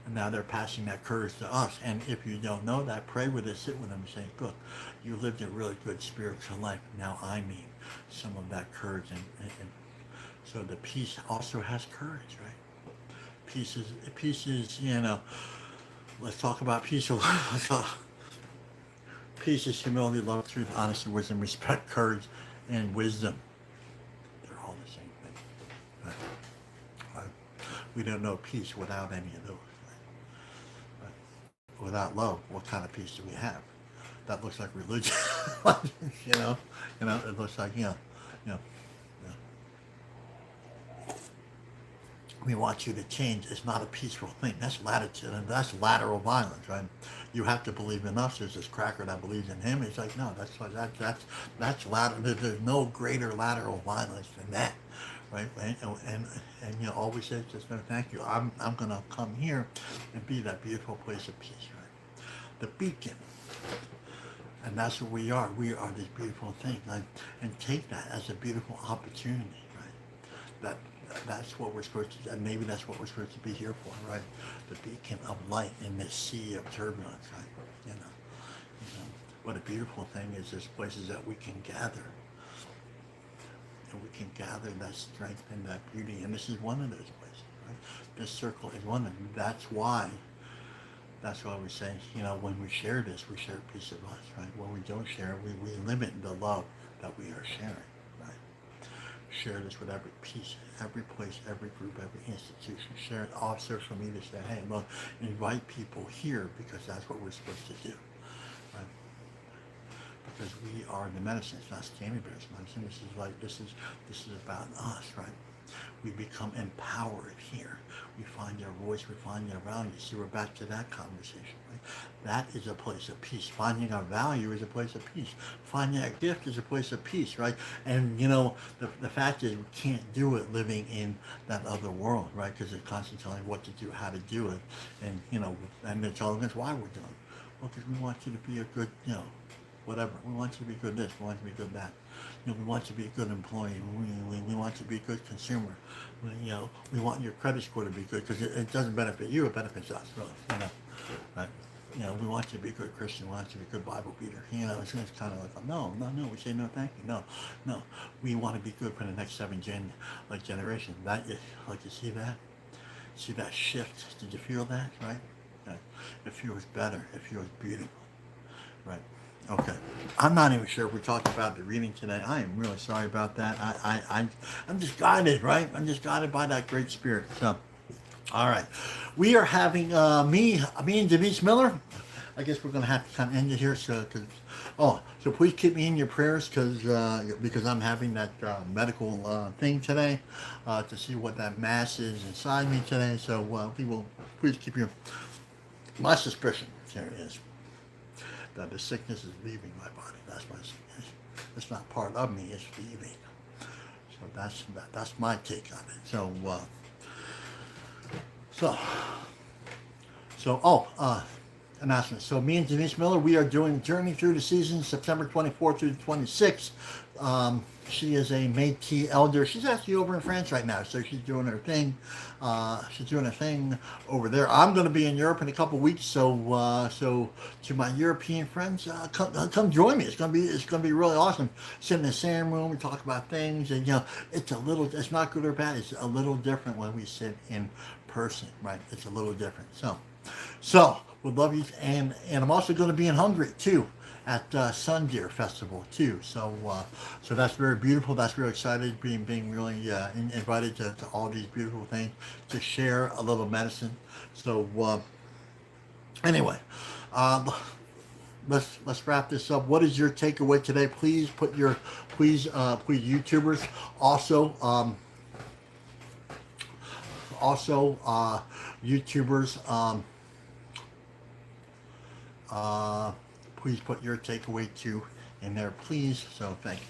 And now they're passing that courage to us. And if you don't know that, pray with us, sit with them and say, look, you lived a really good spiritual life. Now I need some of that courage. And so the peace also has courage, right? Peace is, let's talk about peace a little. Peace is humility, love, truth, honesty, wisdom, respect, courage, and wisdom. They're all the same thing. Right? We don't know peace without any of those. Without love, what kind of peace do we have? That looks like religion. It looks like, we want you to change. It's not a peaceful thing. That's latitude, and that's lateral violence, right? You have to believe in us. There's this cracker that believes in him. He's like, no, that's lateral. There's no greater lateral violence than that, right? And all we say is just no, thank you. I'm gonna come here and be that beautiful place of peace, right? The beacon. And that's what we are. We are this beautiful thing, and take that as a beautiful opportunity, right? That's what we're supposed to do. And maybe that's what we're supposed to be here for, right? The beacon of light in this sea of turbulence, right? What a beautiful thing is. There's places that we can gather, and we can gather that strength and that beauty. And this is one of those places, right? This circle is one, and that's why we say, when we share this, we share a piece of us, right? When we don't share, we limit the love that we are sharing, right? Share this with every piece, every place, every group, every institution. Share it off social media. Say, hey, look, invite people here because that's what we're supposed to do, right? Because we are the medicine. It's not Standing Bear's medicine. This is about us, right? We become empowered here. We find our voice. We find our value. See, we're back to that conversation, right? That is a place of peace. Finding our value is a place of peace. Finding our gift is a place of peace, right? And the fact is we can't do it living in that other world, right? Because it's constantly telling what to do, how to do it, and and it's all against why we're doing it. Well, because we want you to be a good, whatever. We want you to be good this. We want you to be good that. We want you to be a good employee. We want you to be a good consumer. We want your credit score to be good because it doesn't benefit you. It benefits us, really. Right? We want you to be a good Christian. We want you to be a good Bible reader. It's kind of like, no. We say no, thank you. No. We want to be good for the next generations. That is, you see that? See that shift? Did you feel that? Right? It feels better. It feels beautiful. Right. Okay. I'm not even sure if we talked about the reading today. I am really sorry about that. I'm just guided, right? I'm just guided by that great spirit. So, all right. We are having me and Denise Miller. I guess we're going to have to kind of end it here. So please keep me in your prayers because I'm having that medical thing today to see what that mass is inside me today. So we will please keep your. My suspicion here is that the sickness is leaving my body. That's my sickness. It's not part of me. It's leaving. So that's my take on it. Announcement. So me and Denise Miller, we are doing Journey Through the Seasons, September 24th through the 26th. She is a Métis elder. She's actually over in France right now, so she's doing her thing. She's doing a thing over there. I'm going to be in Europe in a couple weeks, so to my European friends, come join me. It's going to be really awesome. Sit in the same room, we talk about things, and it's not good or bad. It's a little different when we sit in person, right? It's a little different. So would love you, and I'm also going to be in Hungary too, at Sun Deer Festival too. So that's very beautiful. That's really excited, being really invited to all these beautiful things to share a little medicine. So anyway, let's wrap this up. What is your takeaway today? Please please YouTubers also YouTubers. Please put your takeaway too in there, please. So thank you.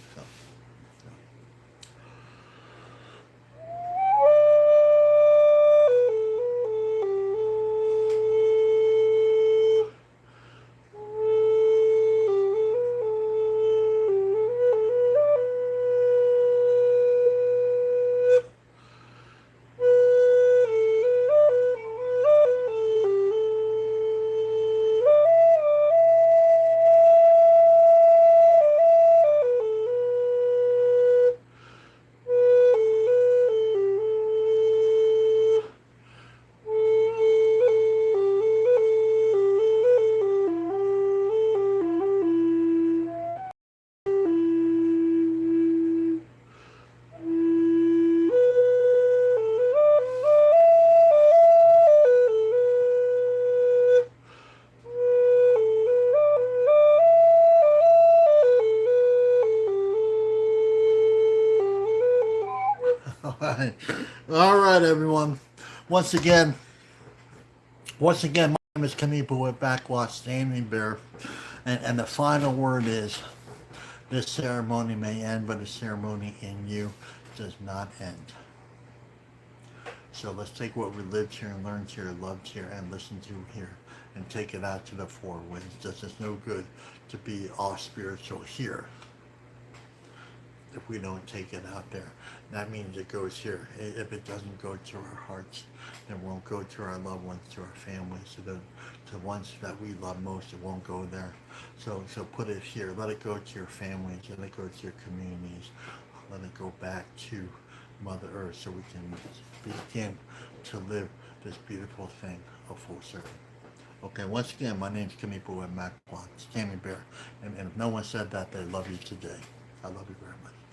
All right, everyone. Once again, my name is Kanipa with Backwatch Standing Bear, and the final word is: this ceremony may end, but the ceremony in you does not end. So let's take what we lived here and learned here, loved here, and listened to here, and take it out to the four winds. It's no good to be all spiritual here if we don't take it out there. That means it goes here. If it doesn't go to our hearts, then it won't go to our loved ones, to our families, to the ones that we love most. It won't go there. So put it here. Let it go to your families. Let it go to your communities. Let it go back to Mother Earth so we can begin to live this beautiful thing of full circle. Okay, once again, my name's Kimmy Boo and Mac It's Tammy Bear. And if no one said that, they love you today. I love you very much.